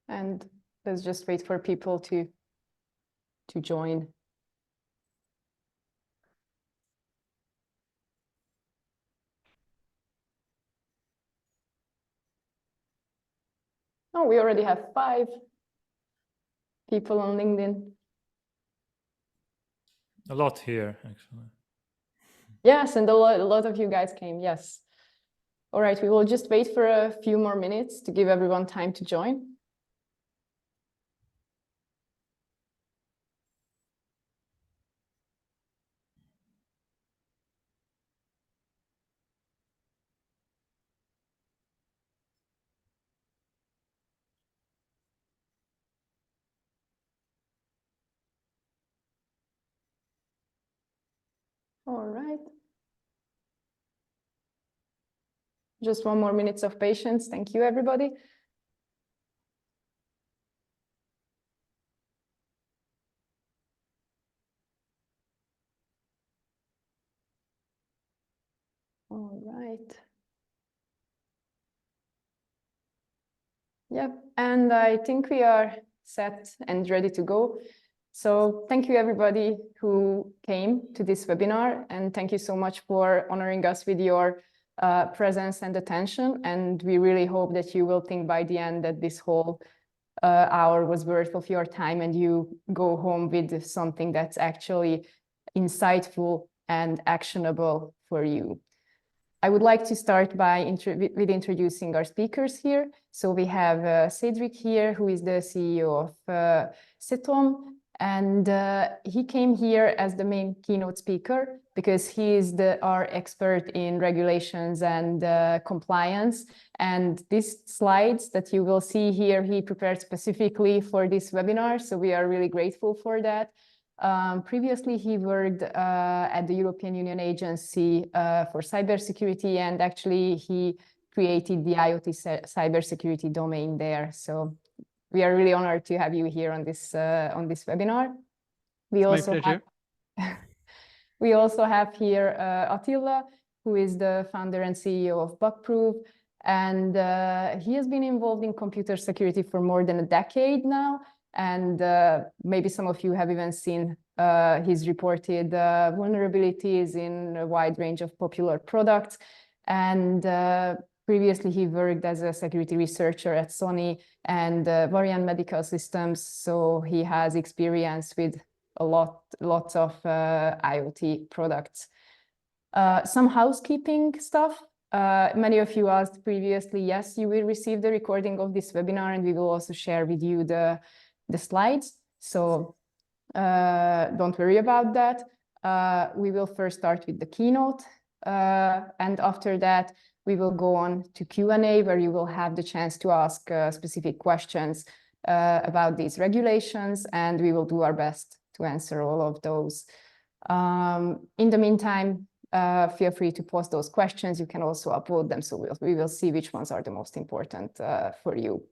and let's just wait for people to join. Oh, we already have 5 people on LinkedIn. A lot here, actually. Yes, and a lot of you guys came, yes. All right, we will just wait for a few more minutes to give everyone time to join. All right. Just 1 more minute of patience. Thank you, everybody. All right. Yep, and I think we are set and ready to go. So thank you, everybody who came to this webinar, and thank you so much for honoring us with your presence and attention. And we really hope that you will think by the end that this whole hour was worth of your time, and you go home with something that's actually insightful and actionable for you. I would like to start by introducing our speakers here. So we have Cedric here, who is the CEO of Cetom, and he came here as the main keynote speaker because he is our expert in regulations and compliance. And these slides that you will see here, he prepared specifically for this webinar. So we are really grateful for that. Previously, he worked at the European Union Agency for Cybersecurity, and actually he created the IoT cybersecurity domain there. So we are really honored to have you here on this webinar. We also have here Attila, who is the founder and CEO of BugProve, and he has been involved in computer security for more than a decade now. And maybe some of you have even seen his reported vulnerabilities in a wide range of popular products. And previously, he worked as a security researcher at Sony and Varian Medical Systems. So he has experience with lots of IoT products. Some housekeeping stuff. Many of you asked previously, yes, you will receive the recording of this webinar, and we will also share with you the slides. So don't worry about that. We will first start with the keynote. And after that, we will go on to Q&A, where you will have the chance to ask specific questions about these regulations, and we will do our best to answer all of those. In the meantime, feel free to post those questions. You can also upload them, so we will see which ones are the most important for you.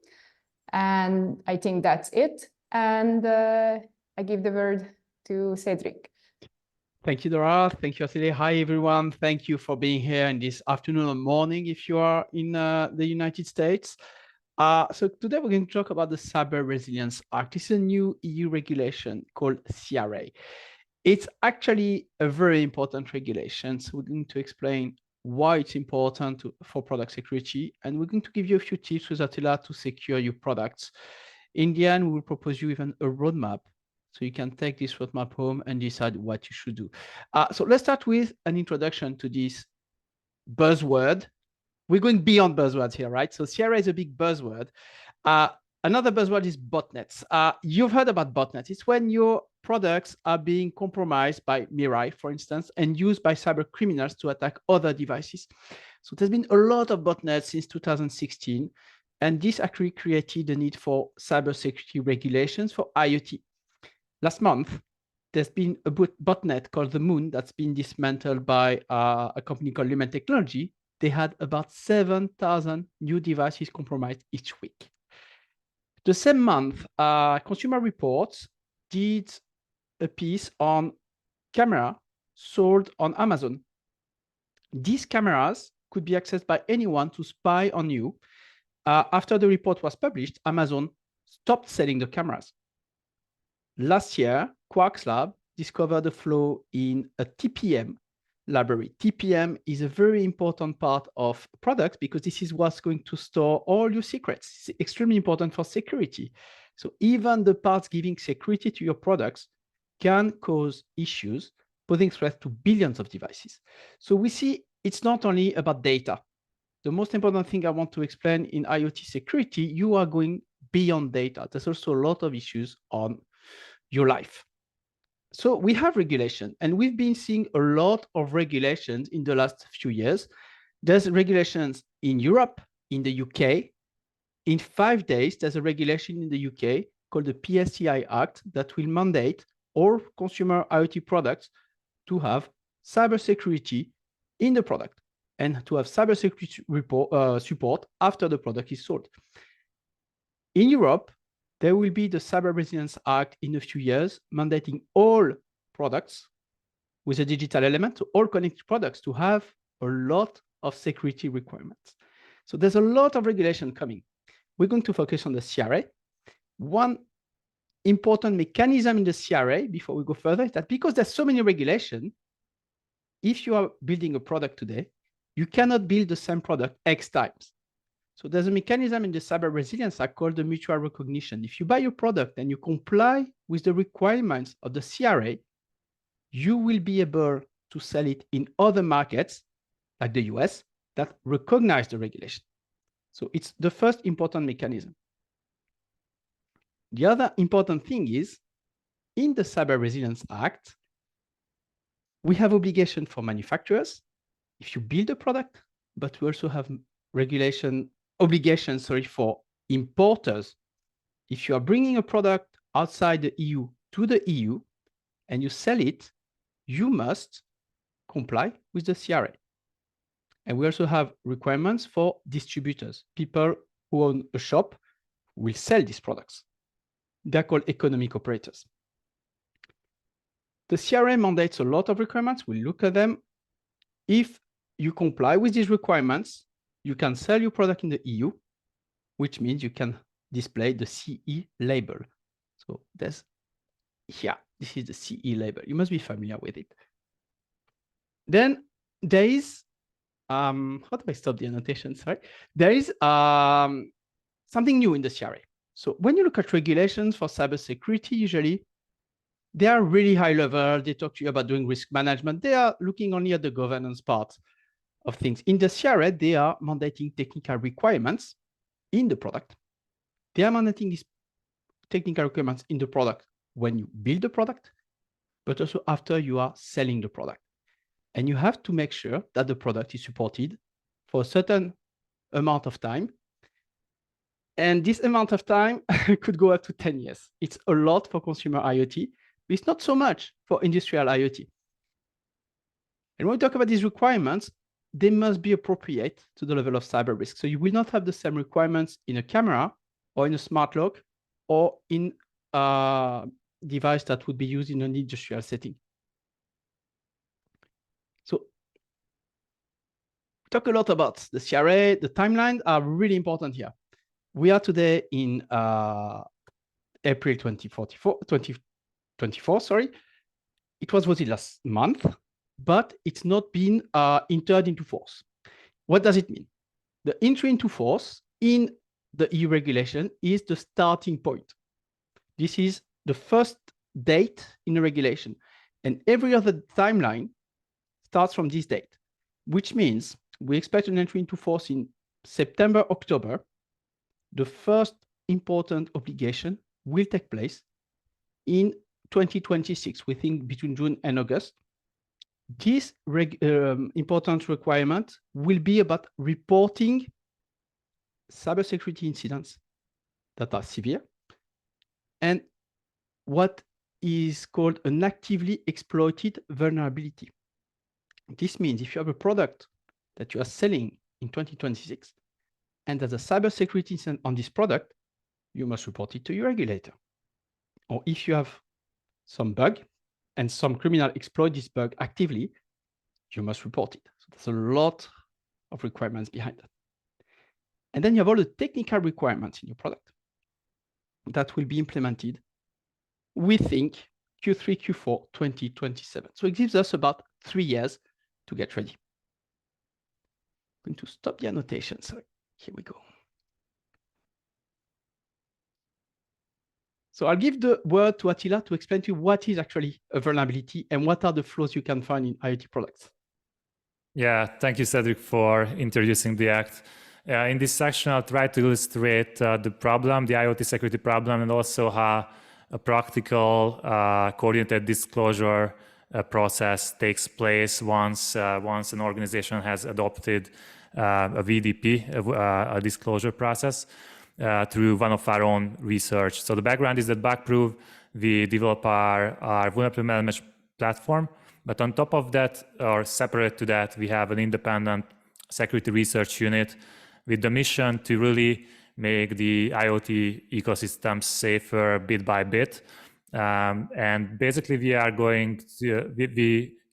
And I think that's it. And I give the word to Cedric. Thank you, Dora. Thank you, Attila. Hi, everyone. Thank you for being here in this afternoon or morning if you are in the United States. So today we're going to talk about the Cyber Resilience Act. It's a new EU regulation called CRA. It's actually a very important regulation. So we're going to explain why it's important for product security. And we're going to give you a few tips with Attila to secure your products. In the end, we will propose you even a roadmap, so you can take this roadmap home and decide what you should do. So let's start with an introduction to this buzzword. We're going beyond buzzwords here, right? So CRA is a big buzzword. Another buzzword is botnets. You've heard about botnets. It's when your products are being compromised by Mirai, for instance, and used by cyber criminals to attack other devices. So there's been a lot of botnets since 2016, and this actually created the need for cybersecurity regulations for IoT. Last month, there's been a botnet called the Moon that's been dismantled by a company called Lumen Technology. They had about 7,000 new devices compromised each week. The same month, Consumer Reports did a piece on camera sold on Amazon. These cameras could be accessed by anyone to spy on you. After the report was published, Amazon stopped selling the cameras. Last year, Quark's lab discovered a flaw in a TPM library. TPM is a very important part of products because this is what's going to store all your secrets. It's extremely important for security. So even the parts giving security to your products can cause issues, posing threats to billions of devices. So we see it's not only about data. The most important thing I want to explain in IoT security, you are going beyond data. There's also a lot of issues on your life. So we have regulation, and we've been seeing a lot of regulations in the last few years. There's regulations in Europe, in the UK. In 5 days, there's a regulation in the UK called the PSCI Act that will mandate all consumer IoT products to have cybersecurity in the product and to have cybersecurity support after the product is sold. In Europe, there will be the Cyber Resilience Act in a few years, mandating all products with a digital element, so all connected products, to have a lot of security requirements. So there's a lot of regulation coming. We're going to focus on the CRA. One important mechanism in the CRA, before we go further, is that because there's so many regulations, if you are building a product today, you cannot build the same product X times. So there's a mechanism in the Cyber Resilience Act called the mutual recognition. If you buy your product and you comply with the requirements of the CRA, you will be able to sell it in other markets, like the US, that recognize the regulation. So it's the first important mechanism. The other important thing is, in the Cyber Resilience Act, we have obligation for manufacturers if you build a product, but we also have obligations for importers. If you are bringing a product outside the EU to the EU and you sell it, you must comply with the CRA. And we also have requirements for distributors. People who own a shop will sell these products. They're called economic operators. The CRA mandates a lot of requirements. We'll look at them. If you comply with these requirements, you can sell your product in the EU, which means you can display the CE label. So this is the CE label. You must be familiar with it. Then there is, how do I stop the annotation? Sorry. There is something new in the CRA. So when you look at regulations for cybersecurity, usually they are really high level. They talk to you about doing risk management. They are looking only at the governance part of things. In the CRA, they are mandating technical requirements in the product. They are mandating these technical requirements in the product when you build the product, but also after you are selling the product. And you have to make sure that the product is supported for a certain amount of time. And this amount of time could go up to 10 years. It's a lot for consumer IoT, but it's not so much for industrial IoT. And when we talk about these requirements, they must be appropriate to the level of cyber risk. So you will not have the same requirements in a camera or in a smart lock or in a device that would be used in an industrial setting. So we talk a lot about the CRA. The timelines are really important here. We are today in April 2024, sorry. It was voted last month, but it's not been entered into force. What does it mean? The entry into force in the EU regulation is the starting point. This is the first date in the regulation, and every other timeline starts from this date, which means we expect an entry into force in September, October. The first important obligation will take place in 2026, we think between June and August. This important requirement will be about reporting cybersecurity incidents that are severe and what is called an actively exploited vulnerability. This means if you have a product that you are selling in 2026 and there's a cybersecurity incident on this product, you must report it to your regulator. Or if you have some bug and some criminal exploit this bug actively, you must report it. So there's a lot of requirements behind that. And then you have all the technical requirements in your product. that will be implemented, we think, Q3, Q4 2027. So it gives us about 3 years to get ready. I'm going to stop the annotation. So here we go. So I'll give the word to Attila to explain to you what is actually a vulnerability and what are the flaws you can find in IoT products. Yeah, thank you, Cedric, for introducing the Act. In this section, I'll try to illustrate the problem, the IoT security problem, and also how a practical coordinated disclosure process takes place once an organization has adopted a VDP, a disclosure process, through one of our own research. So the background is that BugProve, we develop our vulnerability management platform, but on top of that, or separate to that, we have an independent security research unit with the mission to really make the IoT ecosystem safer bit by bit. And basically, we are going to,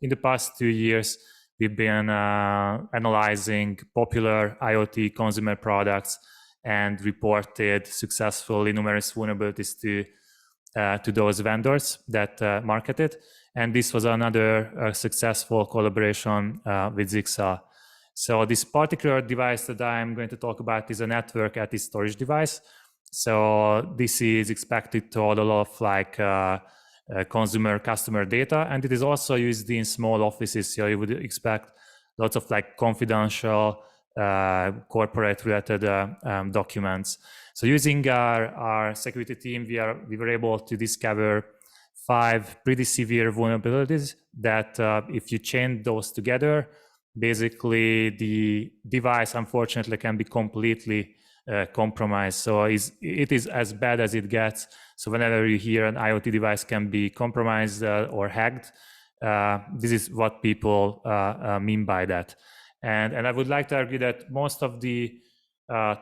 in the past 2 years, we've been analyzing popular IoT consumer products and reported successfully numerous vulnerabilities to those vendors that market it. And this was another successful collaboration with Zyxel. So this particular device that I'm going to talk about is a network at this storage device. So this is expected to hold a lot of like customer data, and it is also used in small offices. So you would expect lots of like confidential corporate related documents. So using our security team, we were able to discover 5 pretty severe vulnerabilities that if you chain those together, basically the device unfortunately can be completely compromised. So it is as bad as it gets. So whenever you hear an IoT device can be compromised or hacked, this is what people mean by that. And I would like to argue that most of the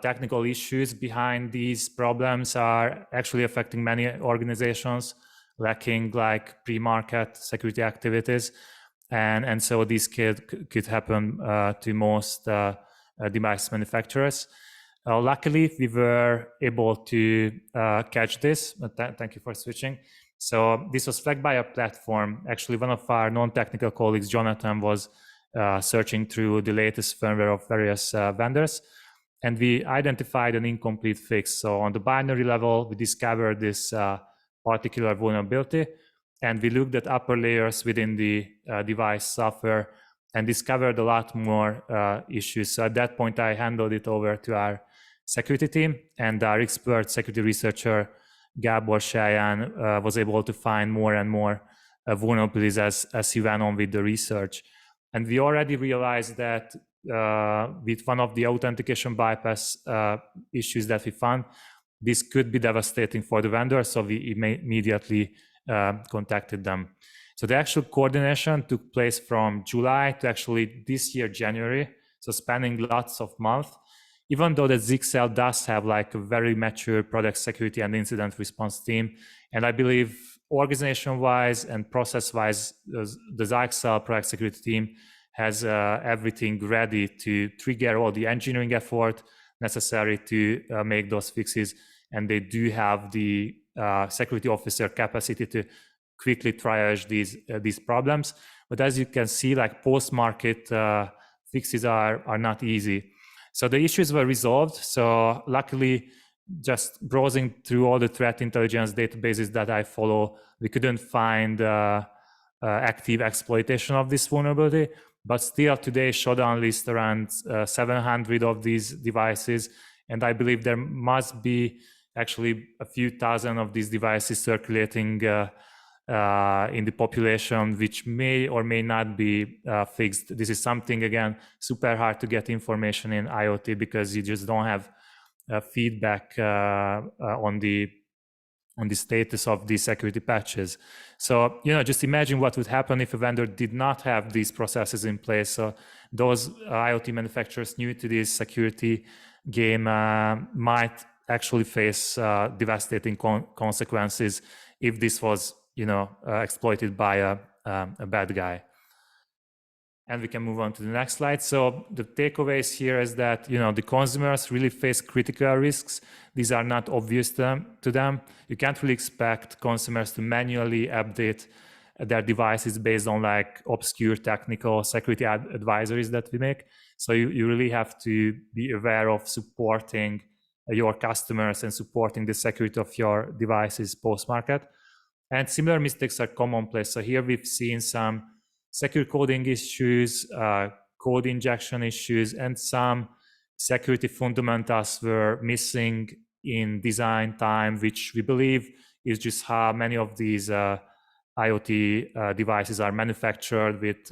technical issues behind these problems are actually affecting many organizations, lacking like pre-market security activities. And so this could happen to most device manufacturers. Luckily, we were able to catch this. Thank you for switching. So this was flagged by a platform. Actually, one of our non-technical colleagues, Jonathan, was searching through the latest firmware of various vendors. And we identified an incomplete fix. So on the binary level, we discovered this particular vulnerability. And we looked at upper layers within the device software and discovered a lot more issues. So at that point, I handed it over to our security team, and our expert security researcher, Gábor Sáján, was able to find more and more vulnerabilities as he went on with the research. And we already realized that with one of the authentication bypass issues that we found, this could be devastating for the vendor. So we immediately contacted them. So the actual coordination took place from July to actually this year, January. So spanning lots of months, even though the Zyxel does have like a very mature product security and incident response team. And I believe organization-wise and process-wise, the Zyxel product security team has everything ready to trigger all the engineering effort necessary to make those fixes. And they do have the security officer capacity to quickly triage these problems. But as you can see, like post-market fixes are not easy. So the issues were resolved. So luckily, just browsing through all the threat intelligence databases that I follow, we couldn't find active exploitation of this vulnerability. But still today, Shodan lists around 700 of these devices. And I believe there must be actually a few thousand of these devices circulating in the population, which may or may not be fixed. This is something, again, super hard to get information in IoT because you just don't have feedback on the status of these security patches. So, just imagine what would happen if a vendor did not have these processes in place. So those IoT manufacturers new to this security game might actually face devastating consequences if this was, exploited by a bad guy. And we can move on to the next slide. So the takeaways here is that, the consumers really face critical risks. These are not obvious to them. You can't really expect consumers to manually update their devices based on like obscure technical security advisories that we make. So you really have to be aware of supporting your customers and supporting the security of your devices post-market. And similar mistakes are commonplace. So here we've seen some secure coding issues, code injection issues, and some security fundamentals were missing in design time, which we believe is just how many of these IoT devices are manufactured with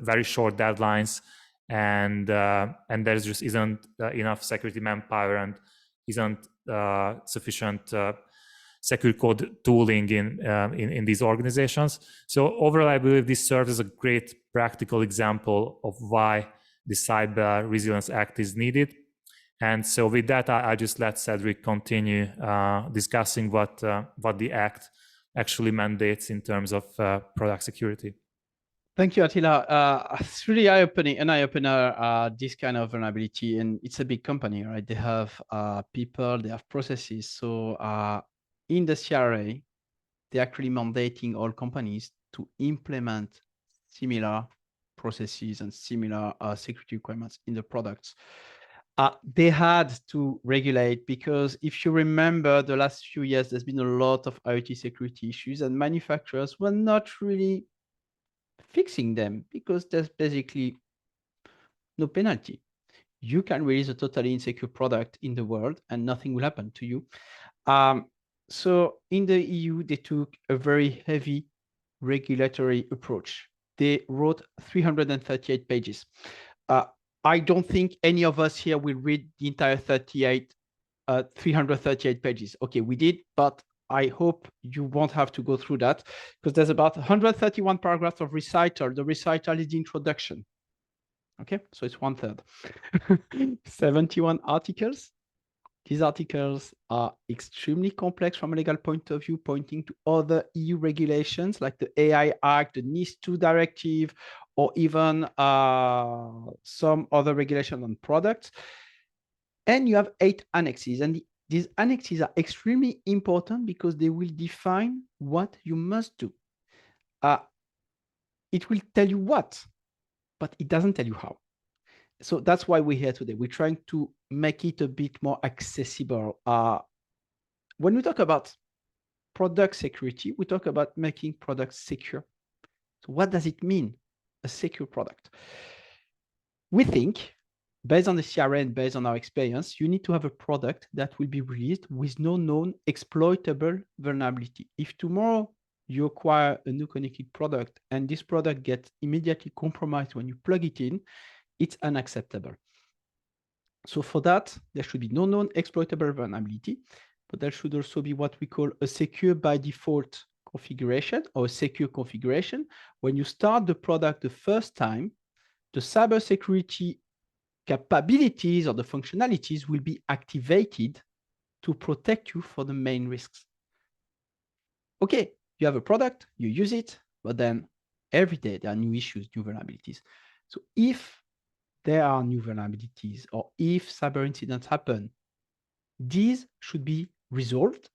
very short deadlines, and there just isn't enough security manpower and isn't sufficient secure code tooling in these organizations. So overall, I believe this serves as a great practical example of why the Cyber Resilience Act is needed. And so with that, I just let Cedric continue discussing what the Act actually mandates in terms of product security. Thank you, Attila. It's really an eye-opener, this kind of vulnerability, and it's a big company, right? They have people, they have processes. So in the CRA, they're actually mandating all companies to implement similar processes and similar security requirements in the products. They had to regulate because if you remember the last few years, there's been a lot of IoT security issues and manufacturers were not really fixing them because there's basically no penalty. You can release a totally insecure product in the world and nothing will happen to you. So in the EU, they took a very heavy regulatory approach. They wrote 338 pages. I don't think any of us here will read the entire 338 pages. Okay, we did, but I hope you won't have to go through that because there's about 131 paragraphs of recital. The recital is the introduction. Okay, so it's 1/3. 71 articles. These articles are extremely complex from a legal point of view, pointing to other EU regulations like the AI Act, the NIS2 directive, or even some other regulation on products. And you have 8 annexes. And these annexes are extremely important because they will define what you must do. It will tell you what, but it doesn't tell you how. So that's why we're here today. We're trying to make it a bit more accessible. When we talk about product security, we talk about making products secure. So what does it mean, a secure product? We think, based on the CRA and based on our experience, you need to have a product that will be released with no known exploitable vulnerability. If tomorrow you acquire a new connected product and this product gets immediately compromised when you plug it in, it's unacceptable. So for that, there should be no known exploitable vulnerability, but there should also be what we call a secure by default configuration or a secure configuration. When you start the product the first time, the cybersecurity capabilities or the functionalities will be activated to protect you for the main risks. Okay, you have a product, you use it, but then every day there are new issues, new vulnerabilities. So if there are new vulnerabilities or if cyber incidents happen, these should be resolved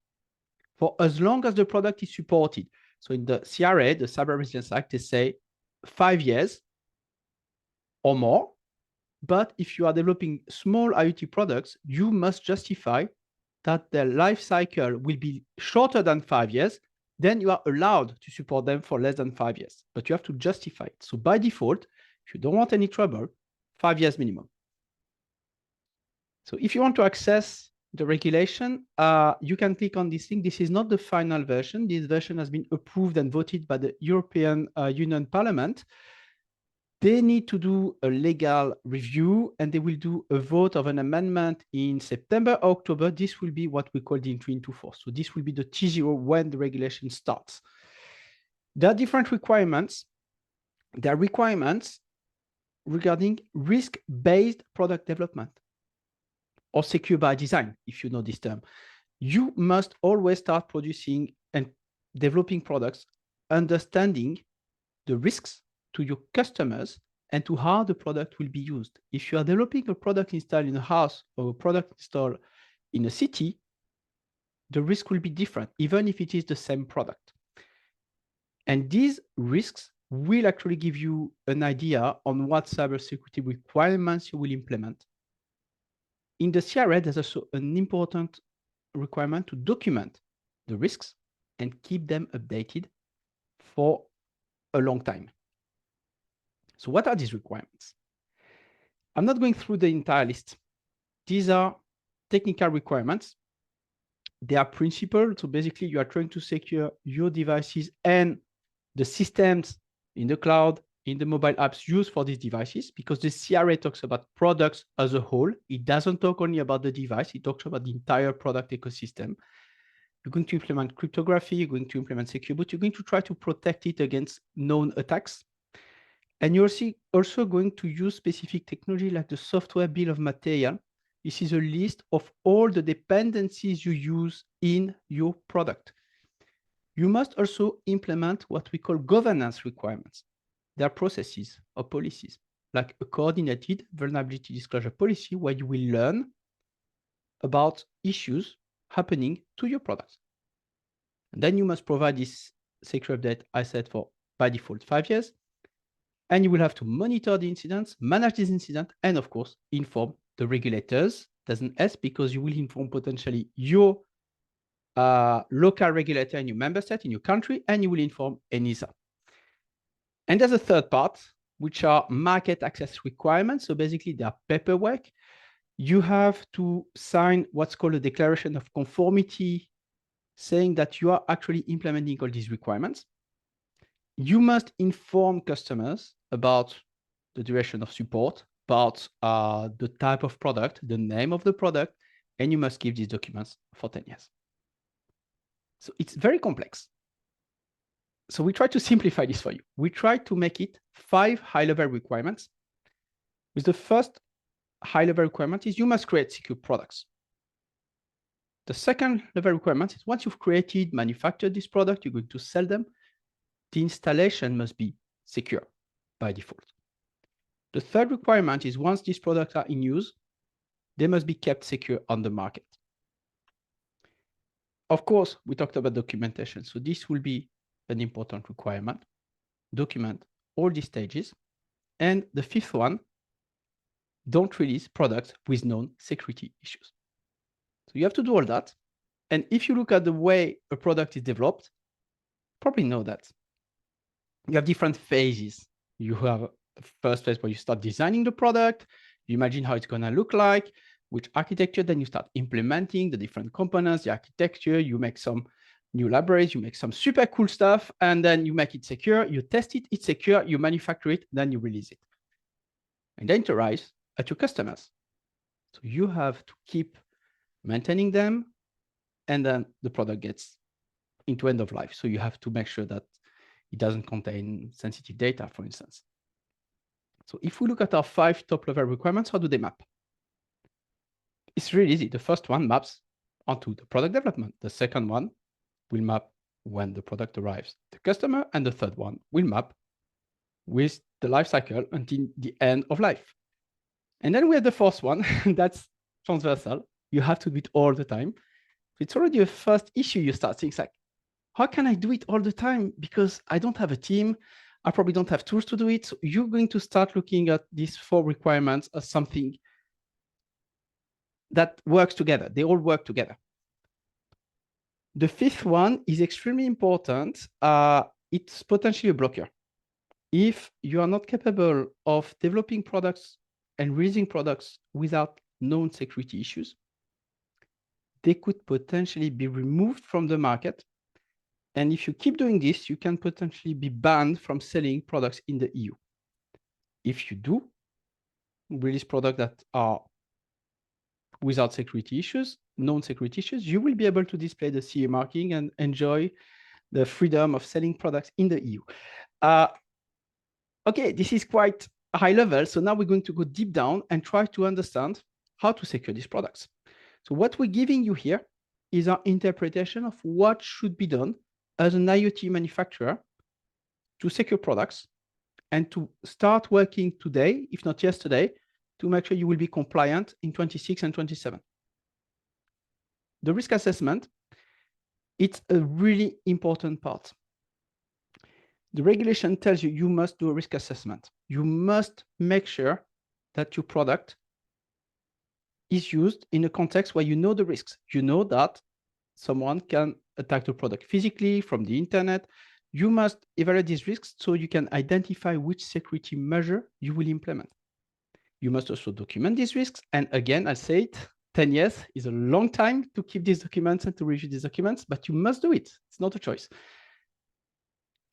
for as long as the product is supported. So in the CRA, the Cyber Resilience Act, they say 5 years or more. But if you are developing small IoT products, you must justify that their life cycle will be shorter than 5 years. Then you are allowed to support them for less than 5 years. But you have to justify it. So by default, if you don't want any trouble, 5 years minimum. So if you want to access the regulation, you can click on this link. This is not the final version. This version has been approved and voted by the European Union Parliament. They need to do a legal review and they will do a vote of an amendment in September, October. This will be what we call the entry into force. So this will be the T0 when the regulation starts. There are different requirements. There are requirements regarding risk-based product development or secure by design, if you know this term. You must always start producing and developing products, understanding the risks to your customers and to how the product will be used. If you are developing a product installed in a house or a product installed in a city, the risk will be different, even if it is the same product. And these risks will actually give you an idea on what cybersecurity requirements you will implement. In the CRA, there's also an important requirement to document the risks and keep them updated for a long time. So what are these requirements? I'm not going through the entire list. These are technical requirements. They are principal. So basically, you are trying to secure your devices and the systems in the cloud, in the mobile apps used for these devices, because the CRA talks about products as a whole. It doesn't talk only about the device. It talks about the entire product ecosystem. You're going to implement cryptography. You're going to implement secure boot. You're going to try to protect it against known attacks. And you're also going to use specific technology like the software bill of material. This is a list of all the dependencies you use in your product. You must also implement what we call governance requirements. There are processes or policies, like a coordinated vulnerability disclosure policy, where you will learn about issues happening to your products. And then you must provide this security update, I said, for by default 5 years. And you will have to monitor the incidents, manage these incidents, and of course, inform the regulators. There's an S because you will inform potentially your local regulator in your member state, in your country, and you will inform ENISA. And there's a third part, which are market access requirements. So basically, they are paperwork. You have to sign what's called a declaration of conformity, saying that you are actually implementing all these requirements. You must inform customers about the duration of support, about the type of product, the name of the product, and you must give these documents for 10 years. So it's very complex. So we try to simplify this for you. We try to make it 5 high-level requirements. With the first high-level requirement is you must create secure products. The second level requirement is once you've created, manufactured this product, you're going to sell them, the installation must be secure by default. The third requirement is once these products are in use, they must be kept secure on the market. Of course, we talked about documentation. So this will be an important requirement. Document all these stages. And the fifth one, don't release products with known security issues. So you have to do all that. And if you look at the way a product is developed, you probably know that you have different phases. You have the first phase where you start designing the product, you imagine how it's going to look like, which architecture, then you start implementing the different components, the architecture, you make some new libraries, you make some super cool stuff, and then you make it secure, you test it, it's secure, you manufacture it, then you release it. And then it arrives at your customers. So you have to keep maintaining them, and then the product gets into end of life. So you have to make sure that it doesn't contain sensitive data, for instance. So if we look at our 5 top-level requirements, how do they map? It's really easy. The first one maps onto the product development. The second one will map when the product arrives to the customer, and the third one will map with the life cycle until the end of life. And then we have the fourth one, that's transversal. You have to do it all the time. It's already a first issue. You start thinking like, how can I do it all the time? Because I don't have a team. I probably don't have tools to do it. So you're going to start looking at these 4 requirements as something that works together. They all work together. The fifth one is extremely important. It's potentially a blocker. If you are not capable of developing products and releasing products without known security issues, they could potentially be removed from the market. And if you keep doing this, you can potentially be banned from selling products in the EU. If you do release products that are without security issues, known security issues, you will be able to display the CE marking and enjoy the freedom of selling products in the EU. Okay, this is quite high level. So now we're going to go deep down and try to understand how to secure these products. So what we're giving you here is our interpretation of what should be done as an IoT manufacturer to secure products and to start working today, if not yesterday, to make sure you will be compliant in 26 and 27. The risk assessment, it's a really important part. The regulation tells you you must do a risk assessment. You must make sure that your product is used in a context where you know the risks. You know that someone can attack the product physically from the internet. You must evaluate these risks so you can identify which security measure you will implement. You must also document these risks. And again, I say it, 10 years is a long time to keep these documents and to review these documents, but you must do it. It's not a choice.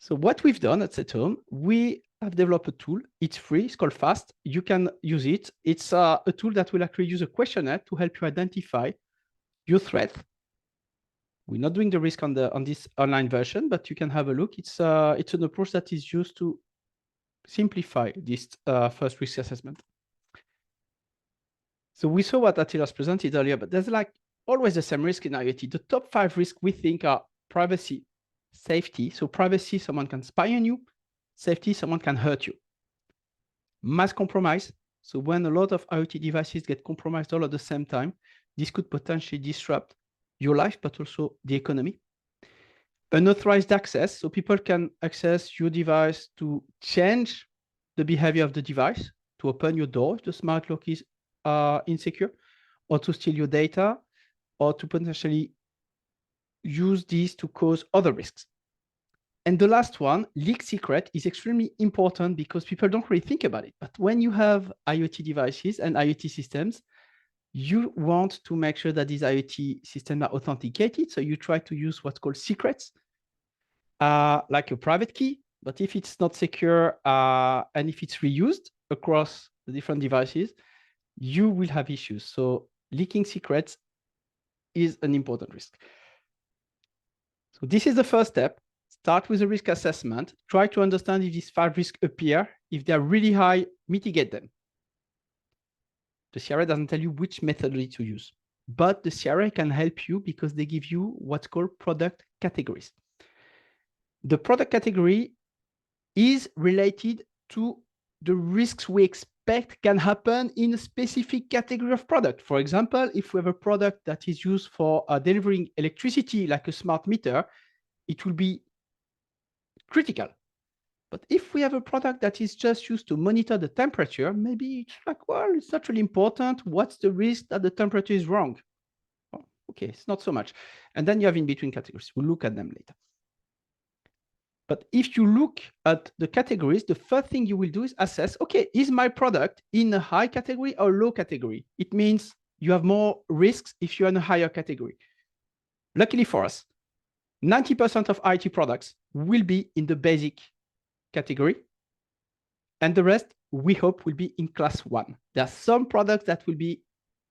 So what we've done at Home, we have developed a tool. It's free. It's called FAST. You can use it. It's a tool that will actually use a questionnaire to help you identify your threat. We're not doing the risk on this online version, but you can have a look. It's an approach that is used to simplify this first risk assessment. So we saw what Attila's presented earlier, but there's like always the same risk in IoT. The top 5 risks we think are privacy, safety. So privacy, someone can spy on you. Safety, someone can hurt you. Mass compromise. So when a lot of IoT devices get compromised all at the same time, this could potentially disrupt your life, but also the economy. Unauthorized access. So people can access your device to change the behavior of the device, to open your door if the smart lock is insecure, or to steal your data, or to potentially use these to cause other risks. And the last one, leak secret, is extremely important because people don't really think about it. But when you have IoT devices and IoT systems, you want to make sure that these IoT systems are authenticated. So you try to use what's called secrets, like a private key. But if it's not secure and if it's reused across the different devices, you will have issues. So leaking secrets is an important risk. So this is the first step. Start with a risk assessment. Try to understand if these 5 risks appear. If they're really high, mitigate them. The CRA doesn't tell you which methodology to use, but the CRA can help you because they give you what's called product categories. The product category is related to the risks we expect can happen in a specific category of product. For example, if we have a product that is used for delivering electricity, like a smart meter, it will be critical. But if we have a product that is just used to monitor the temperature, maybe it's like, well, it's not really important. What's the risk that the temperature is wrong? Oh, okay, it's not so much. And then you have in between categories. We'll look at them later. But if you look at the categories, the first thing you will do is assess, okay, is my product in a high category or low category? It means you have more risks if you're in a higher category. Luckily for us, 90% of IT products will be in the basic category, and the rest, we hope, will be in class 1. There are some products that will be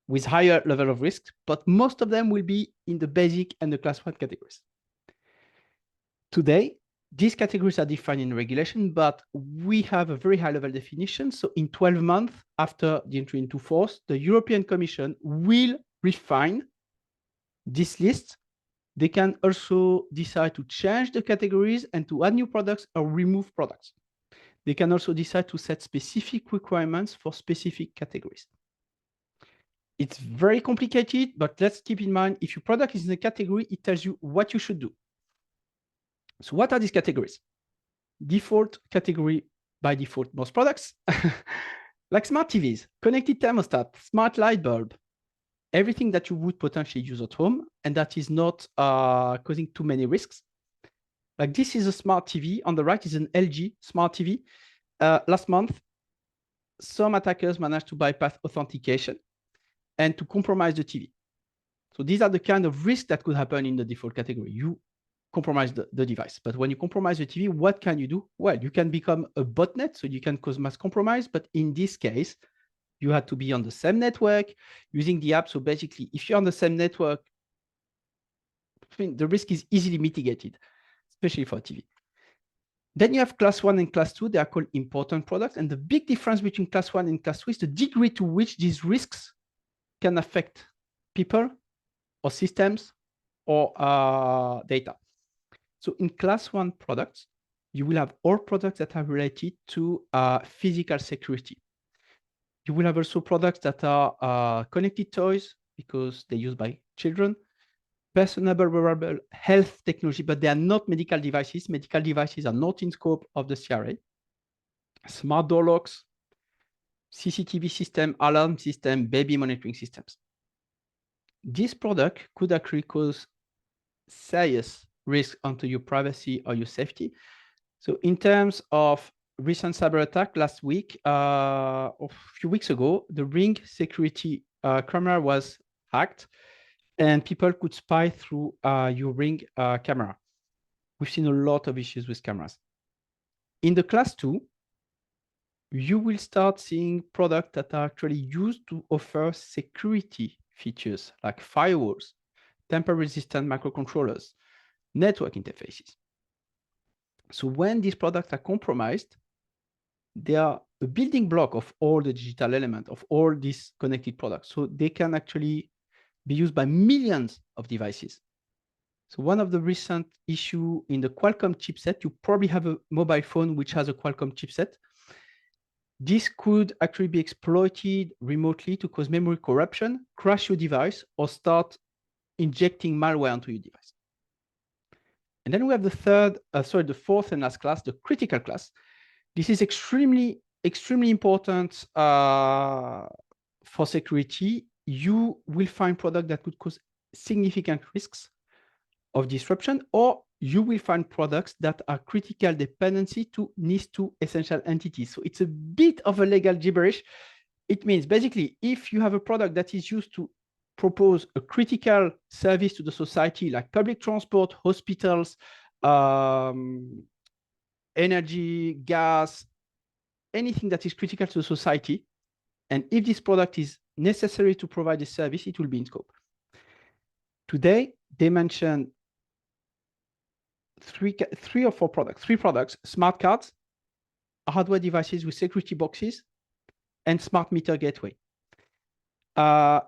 with higher level of risk, but most of them will be in the basic and the class 1 categories. Today, these categories are defined in regulation, but we have a very high level definition. So in 12 months after the entry into force, the European Commission will refine this list. They can also decide to change the categories and to add new products or remove products. They can also decide to set specific requirements for specific categories. It's very complicated, but let's keep in mind, if your product is in a category, it tells you what you should do. So what are these categories? Default category by default, most products, like smart TVs, connected thermostat, smart light bulb, everything that you would potentially use at home and that is not causing too many risks. Like this is a smart TV. On the right is an LG smart TV. Last month, some attackers managed to bypass authentication and to compromise the TV. So these are the kind of risks that could happen in the default category. You compromise the device. But when you compromise the TV, what can you do? Well, you can become a botnet, so you can cause mass compromise. But in this case, you had to be on the same network using the app. So basically, if you're on the same network, I mean, the risk is easily mitigated, especially for TV. Then you have class 1 and class 2. They are called important products. And the big difference between class 1 and class 2 is the degree to which these risks can affect people or systems or data. So in class 1 products, you will have all products that are related to physical security. You will have also products that are connected toys because they're used by children, personable wearable health technology, but they are not medical devices. Medical devices are not in scope of the CRA. Smart door locks, CCTV system, alarm system, baby monitoring systems. This product could actually cause serious risk onto your privacy or your safety. So in terms of recent cyber attack last week, a few weeks ago, the Ring security camera was hacked and people could spy through your Ring camera. We've seen a lot of issues with cameras. In the class 2, you will start seeing products that are actually used to offer security features like firewalls, tamper-resistant microcontrollers, network interfaces. So when these products are compromised, they are a building block of all the digital element of all these connected products. So they can actually be used by millions of devices. So one of the recent issue in the Qualcomm chipset, you probably have a mobile phone which has a Qualcomm chipset. This could actually be exploited remotely to cause memory corruption, crash your device, or start injecting malware onto your device. And then we have the fourth and last class, the critical class. This is extremely important for security. You will find products that could cause significant risks of disruption, or you will find products that are critical dependency to NIS2 essential entities. So it's a bit of a legal gibberish. It means basically, if you have a product that is used to propose a critical service to the society, like public transport, hospitals, energy, gas, anything that is critical to society, and if this product is necessary to provide a service, it will be in scope. Today, they mentioned three products: smart cards, hardware devices with security boxes, and smart meter gateway.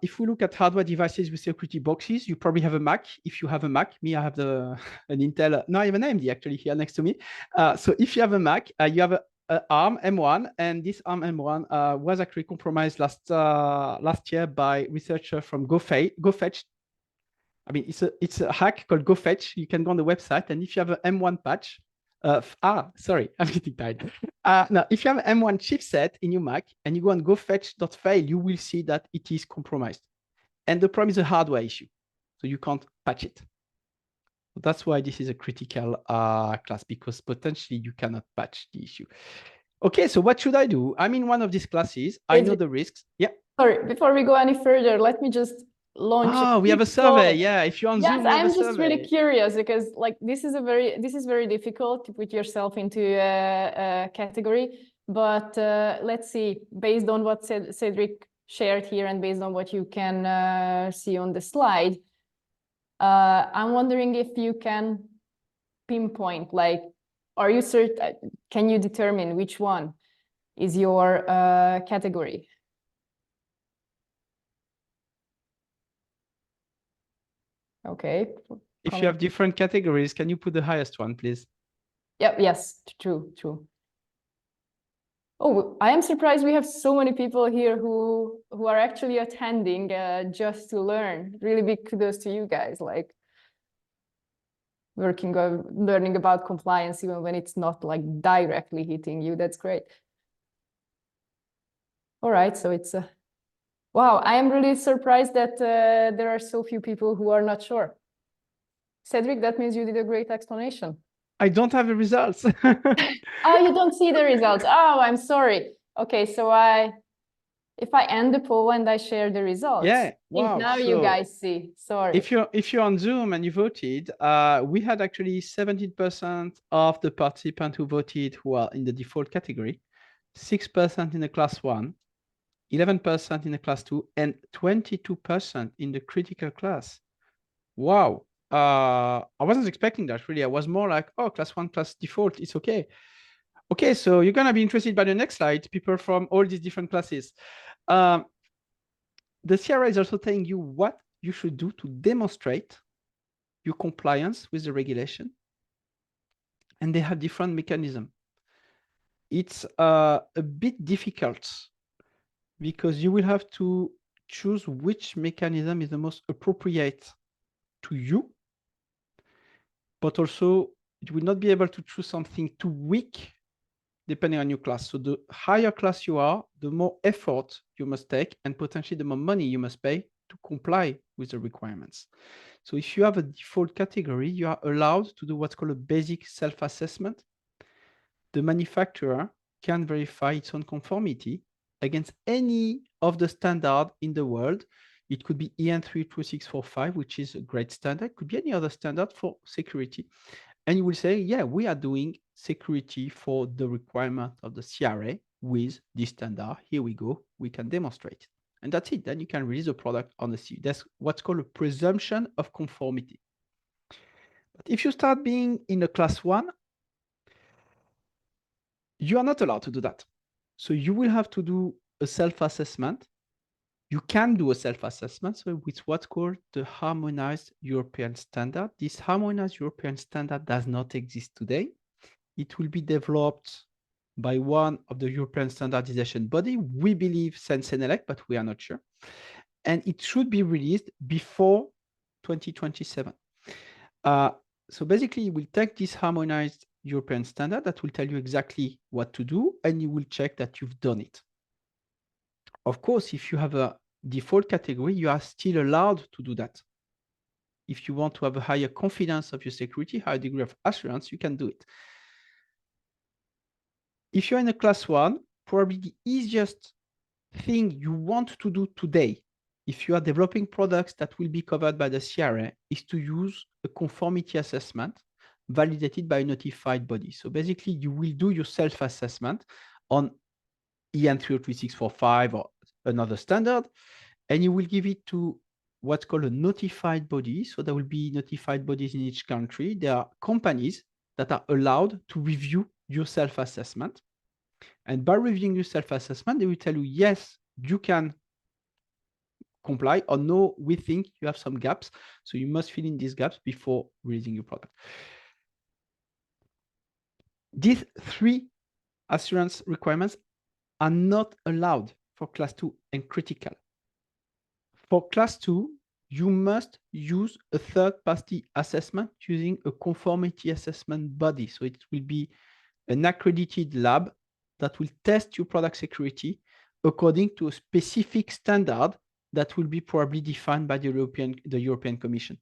If we look at hardware devices with security boxes, you probably have a Mac. If you have a Mac, me, I have an Intel. No, I have an AMD actually here next to me. So if you have a Mac, you have a ARM M1, and this ARM M1 was actually compromised last year by researchers from GoFetch. I mean, it's a hack called GoFetch. You can go on the website, and if you have an M1 patch, sorry, I'm getting tired. Now, if you have an M1 chipset in your Mac and you go on gofetch.fail, you will see that it is compromised. And the problem is a hardware issue, so you can't patch it. So that's why this is a critical class, because potentially you cannot patch the issue. Okay, so what should I do? I'm in one of these classes. I know the risks. Yeah. Sorry, before we go any further, let me just launch. We have a survey. Yeah, if you're on Zoom, we have a survey. I'm just really curious because like this is very difficult to put yourself into a category. But let's see, based on what Cedric shared here and based on what you can see on the slide, I'm wondering if you can pinpoint, like, are you certain? Can you determine which one is your category? Okay. If you have different categories, can you put the highest one, please? Yep. Yes. True. Oh, I am surprised we have so many people here who are actually attending just to learn. Really big kudos to you guys, like learning about compliance even when it's not like directly hitting you. That's great. All right, so it's wow, I am really surprised that there are so few people who are not sure. Cedric, that means you did a great explanation. I don't have the results. Oh, you don't see the results. Oh, I'm sorry. Okay, so if I end the poll and I share the results, yeah, wow. Now so you guys see. Sorry. If you're on Zoom and you voted, we had actually 17% of the participants who voted who are in the default category, 6% in the class 1, 11% in the class 2, and 22% in the critical class. Wow. I wasn't expecting that, really. I was more like, oh, class 1, class default, it's okay. Okay, so you're going to be interested by the next slide, people from all these different classes. The CRA is also telling you what you should do to demonstrate your compliance with the regulation. and they have different mechanisms. It's a bit difficult because you will have to choose which mechanism is the most appropriate to you, but also you will not be able to choose something too weak depending on your class. So the higher class you are, the more effort you must take and potentially the more money you must pay to comply with the requirements. So if you have a default category, you are allowed to do what's called a basic self-assessment. The manufacturer can verify its own conformity against any of the standard in the world. It could be EN 32645, which is a great standard. It could be any other standard for security. And you will say, yeah, we are doing security for the requirement of the CRA with this standard. Here we go. We can demonstrate. And that's it. Then you can release the product on the CE. That's what's called a presumption of conformity. But if you start being in a class 1, you are not allowed to do that. So you will have to do a self-assessment. You can do a self-assessment with what's called the harmonized European standard. This harmonized European standard does not exist today. It will be developed by one of the European standardization body. We believe Sensenelec, but we are not sure. And it should be released before 2027. So basically, you will take this harmonized European standard that will tell you exactly what to do, and you will check that you've done it. Of course, if you have a default category, you are still allowed to do that. If you want to have a higher confidence of your security, higher degree of assurance, you can do it. If you're in a class 1, probably the easiest thing you want to do today, if you are developing products that will be covered by the CRA, is to use a conformity assessment validated by a notified body. So basically, you will do your self-assessment on EN 33645 or another standard, and you will give it to what's called a notified body. So there will be notified bodies in each country. There are companies that are allowed to review your self-assessment. And by reviewing your self-assessment, they will tell you, yes, you can comply, or no, we think you have some gaps. So you must fill in these gaps before releasing your product. These 3 assurance requirements are not allowed for class 2 and critical. For class 2, you must use a third-party assessment using a conformity assessment body. So it will be an accredited lab that will test your product security according to a specific standard that will be probably defined by the European Commission.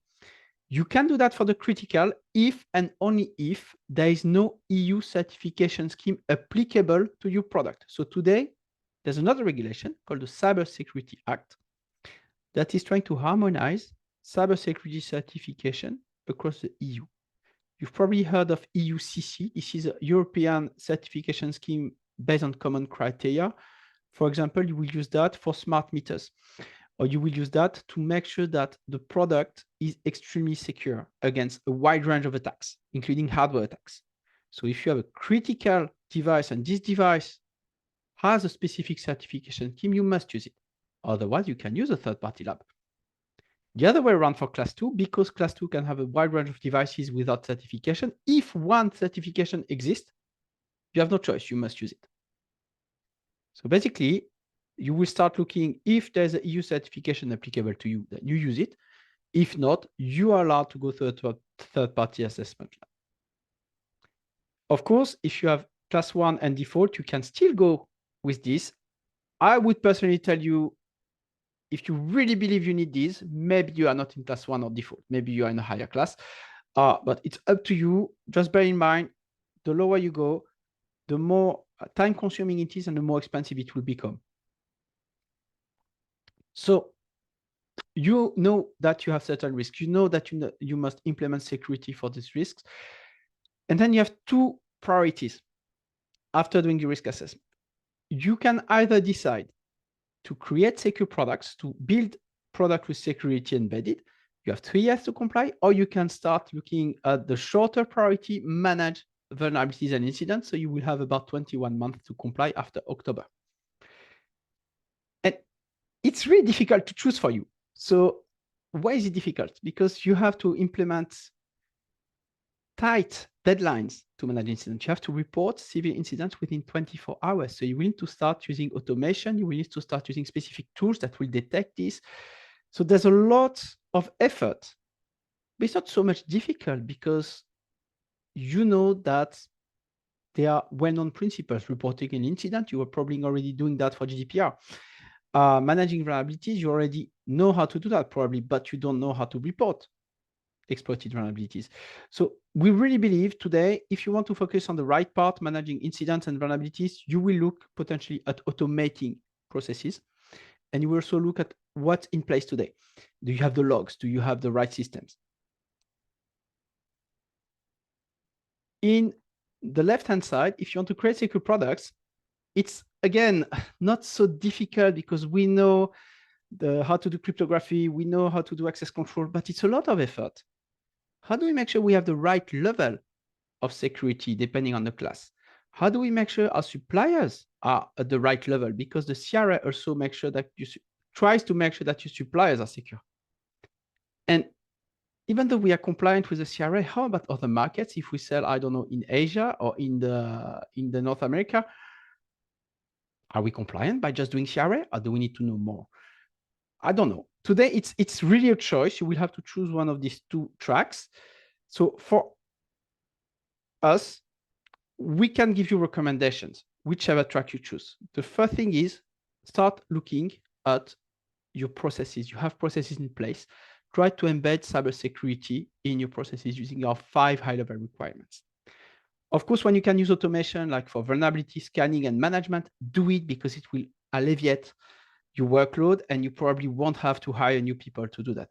You can do that for the critical if and only if there is no EU certification scheme applicable to your product. So today, there's another regulation called the Cybersecurity Act that is trying to harmonize cybersecurity certification across the EU. You've probably heard of EUCC. This is a European certification scheme based on common criteria. For example, you will use that for smart meters, or you will use that to make sure that the product is extremely secure against a wide range of attacks, including hardware attacks. So if you have a critical device and this device has a specific certification scheme, you must use it. Otherwise, you can use a third-party lab. The other way around for class 2, because class 2 can have a wide range of devices without certification, if one certification exists, you have no choice, you must use it. So basically, you will start looking if there's an EU certification applicable to you, then you use it. If not, you are allowed to go through a third-party assessment lab. Of course, if you have class 1 and default, you can still go with this. I would personally tell you, if you really believe you need these, maybe you are not in class 1 or default. Maybe you are in a higher class, but it's up to you. Just bear in mind, the lower you go, the more time-consuming it is and the more expensive it will become. So you know that you have certain risks. You know that you must implement security for these risks. And then you have 2 priorities after doing the risk assessment. You can either decide to create secure products, to build product with security embedded. You have 3 years to comply, or you can start looking at the shorter priority, manage vulnerabilities and incidents. So you will have about 21 months to comply after October. And it's really difficult to choose for you. So why is it difficult? Because you have to implement tight deadlines to manage incidents. You have to report severe incidents within 24 hours. So you will need to start using automation. You will need to start using specific tools that will detect this. So there's a lot of effort, but it's not so much difficult because you know that there are well-known principles. Reporting an incident, you were probably already doing that for GDPR. Managing vulnerabilities, you already know how to do that probably, but you don't know how to report exploited vulnerabilities. So we really believe today, if you want to focus on the right part, managing incidents and vulnerabilities, you will look potentially at automating processes. And you will also look at what's in place today. Do you have the logs? Do you have the right systems? In the left-hand side, if you want to create secure products, it's, again, not so difficult because we know how to do cryptography, we know how to do access control, but it's a lot of effort. How do we make sure we have the right level of security depending on the class? How do we make sure our suppliers are at the right level? Because the CRA also makes sure that tries to make sure that your suppliers are secure. And even though we are compliant with the CRA, how about other markets? If we sell, I don't know, in Asia or in the North America, are we compliant by just doing CRA, or do we need to know more? I don't know. Today, it's really a choice. You will have to choose one of these two tracks. So for us, we can give you recommendations, whichever track you choose. The first thing is start looking at your processes. You have processes in place. Try to embed cybersecurity in your processes using our 5 high-level requirements. Of course, when you can use automation, like for vulnerability scanning and management, do it because it will alleviate your workload and you probably won't have to hire new people to do that.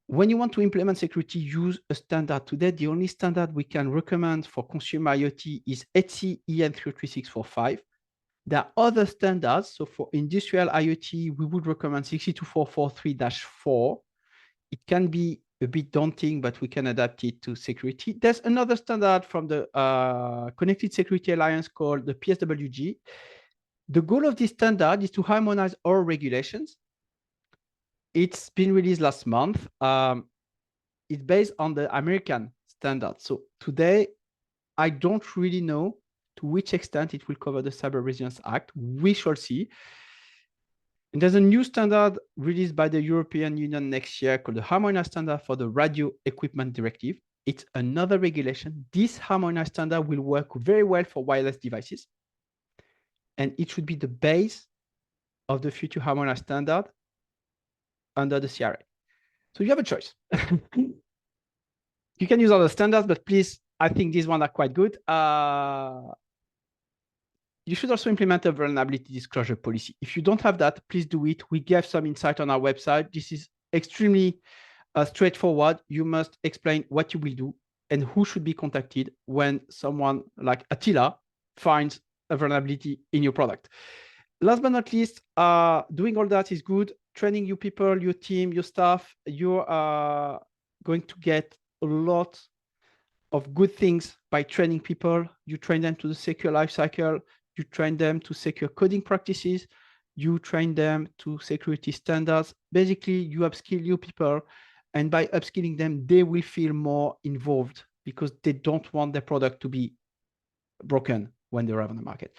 When you want to implement security, use a standard. Today, the only standard we can recommend for consumer IoT is ETSI EN 33645. There are other standards. So for industrial IoT, we would recommend 62443-4. It can be a bit daunting, but we can adapt it to security. There's another standard from the Connected Security Alliance called the PSWG. The goal of this standard is to harmonize all regulations. It's been released last month. It's based on the American standard. So today, I don't really know to which extent it will cover the Cyber Resilience Act. We shall see. And there's a new standard released by the European Union next year called the Harmonized Standard for the Radio Equipment Directive. It's another regulation. This harmonized standard will work very well for wireless devices. And it should be the base of the future harmonized standard under the CRA. So you have a choice. You can use other standards, but please, I think these ones are quite good. You should also implement a vulnerability disclosure policy. If you don't have that, please do it. We gave some insight on our website. This is extremely straightforward. You must explain what you will do and who should be contacted when someone like Attila finds a vulnerability in your product. Last but not least, doing all that is good. Training your people, your team, your staff, you're going to get a lot of good things by training people. You train them to the secure lifecycle. You train them to secure coding practices. You train them to security standards. Basically, you upskill your people. And by upskilling them, they will feel more involved because they don't want their product to be broken when they arrive on the market.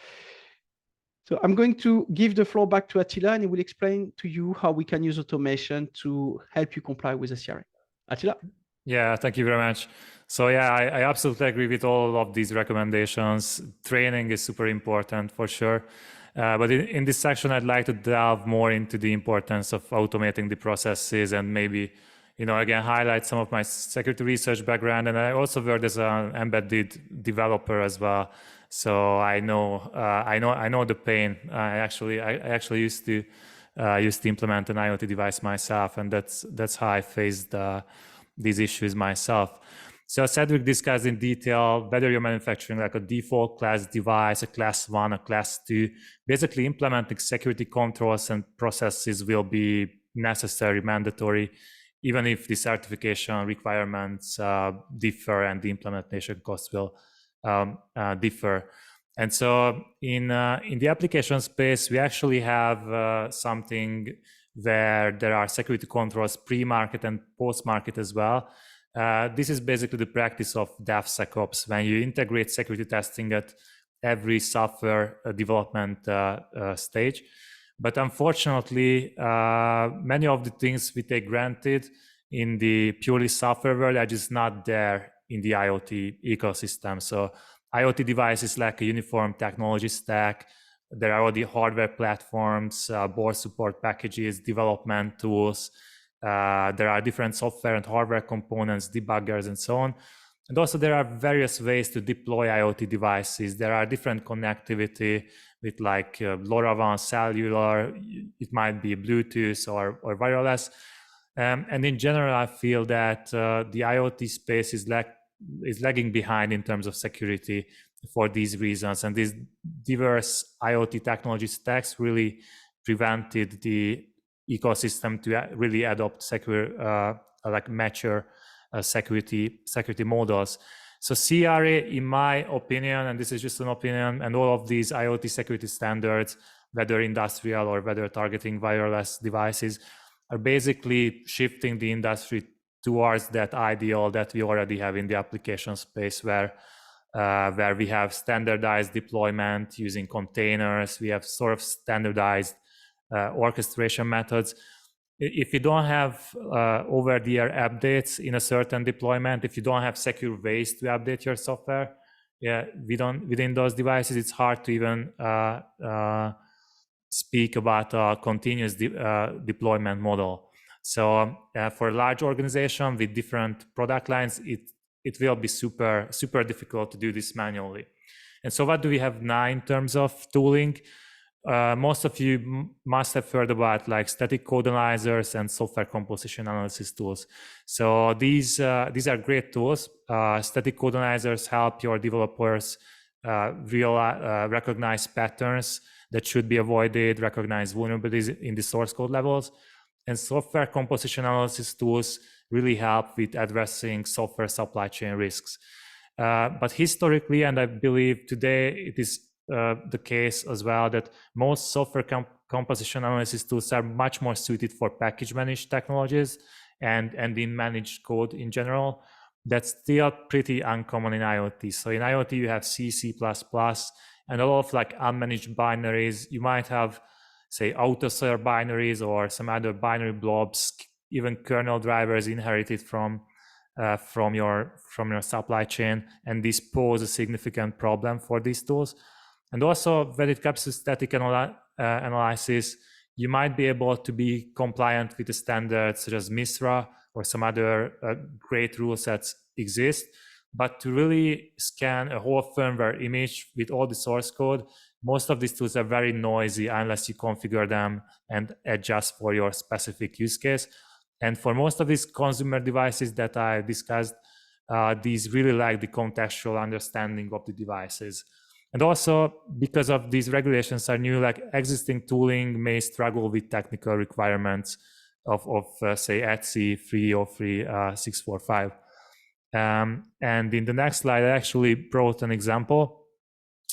So I'm going to give the floor back to Attila, and he will explain to you how we can use automation to help you comply with the CRA. Attila? Yeah, thank you very much. So yeah, I absolutely agree with all of these recommendations. Training is super important for sure. But in this section, I'd like to delve more into the importance of automating the processes and maybe, again, highlight some of my security research background. And I also worked as an embedded developer as well. So I know the pain. I actually used to implement an IoT device myself, and that's how I faced these issues myself. So Cedric discussed in detail whether you're manufacturing like a default class device, a class 1, a class 2, basically implementing security controls and processes will be necessary, mandatory, even if the certification requirements differ and the implementation costs will differ. And so in the application space, we actually have something where there are security controls pre-market and post-market as well. This is basically the practice of DevSecOps, when you integrate security testing at every software development stage. But unfortunately, many of the things we take granted in the purely software world are just not there in the IoT ecosystem. So IoT devices lack a uniform technology stack. There are already hardware platforms, board support packages, development tools. There are different software and hardware components, debuggers, and so on. And also there are various ways to deploy IoT devices. There are different connectivity with like LoRaWAN, cellular, it might be Bluetooth or wireless. And in general, I feel that the IoT space is lagging behind in terms of security for these reasons. And these diverse IoT technology stacks really prevented the ecosystem to really adopt secure, like mature security models. So CRA, in my opinion, and this is just an opinion, and all of these IoT security standards, whether industrial or whether targeting wireless devices, are basically shifting the industry towards that ideal that we already have in the application space, where we have standardized deployment using containers, we have sort of standardized orchestration methods. If you don't have over-the-air updates in a certain deployment, if you don't have secure ways to update your software, within those devices, it's hard to even speak about a continuous deployment model. So for a large organization with different product lines, it will be super difficult to do this manually. And so what do we have now in terms of tooling? Most of you must have heard about like static code analyzers and software composition analysis tools. So these are great tools. Static code analyzers help your developers recognize patterns that should be avoided, recognize vulnerabilities in the source code levels. And software composition analysis tools really help with addressing software supply chain risks. But historically, and I believe today, it is the case as well, that most software composition analysis tools are much more suited for package managed technologies and in managed code in general. That's still pretty uncommon in IoT. So in IoT, you have C, C++, and a lot of like unmanaged binaries. You might have, say, AutoSer binaries or some other binary blobs, even kernel drivers inherited from your supply chain, and this pose a significant problem for these tools. And also, when it comes to static analysis, you might be able to be compliant with the standards such as MISRA or some other great rule sets exist. But to really scan a whole firmware image with all the source code, most of these tools are very noisy unless you configure them and adjust for your specific use case. And for most of these consumer devices that I discussed, these really lack the contextual understanding of the devices. And also, because of these regulations are new, like existing tooling may struggle with technical requirements of say, ETSI 303-645. And in the next slide, I actually brought an example.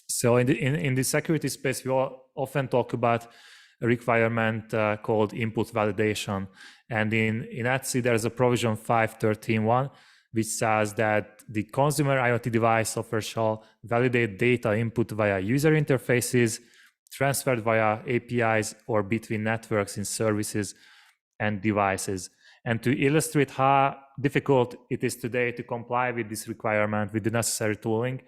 So in the security space, we often talk about a requirement called input validation. And in ETSI, there's a provision 5.13.1, which says that the consumer IoT device software shall validate data input via user interfaces, transferred via APIs, or between networks in services and devices. And to illustrate how difficult it is today to comply with this requirement with the necessary tooling,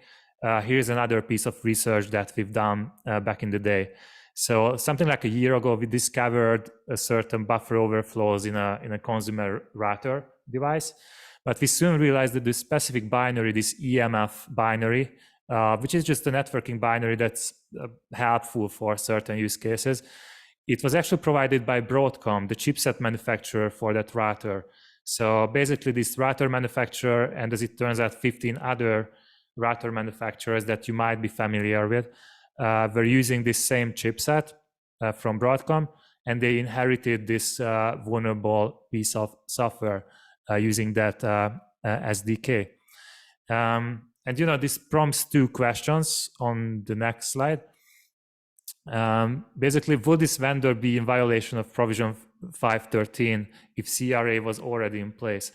here's another piece of research that we've done back in the day. So something like a year ago, we discovered a certain buffer overflows in a consumer router device. But we soon realized that this specific binary, this EMF binary, which is just a networking binary that's helpful for certain use cases, it was actually provided by Broadcom, the chipset manufacturer for that router. So basically this router manufacturer, and as it turns out, 15 other router manufacturers that you might be familiar with, were using this same chipset from Broadcom, and they inherited this vulnerable piece of software using that SDK. And this prompts two questions on the next slide. Basically, would this vendor be in violation of provision 5.13 if CRA was already in place?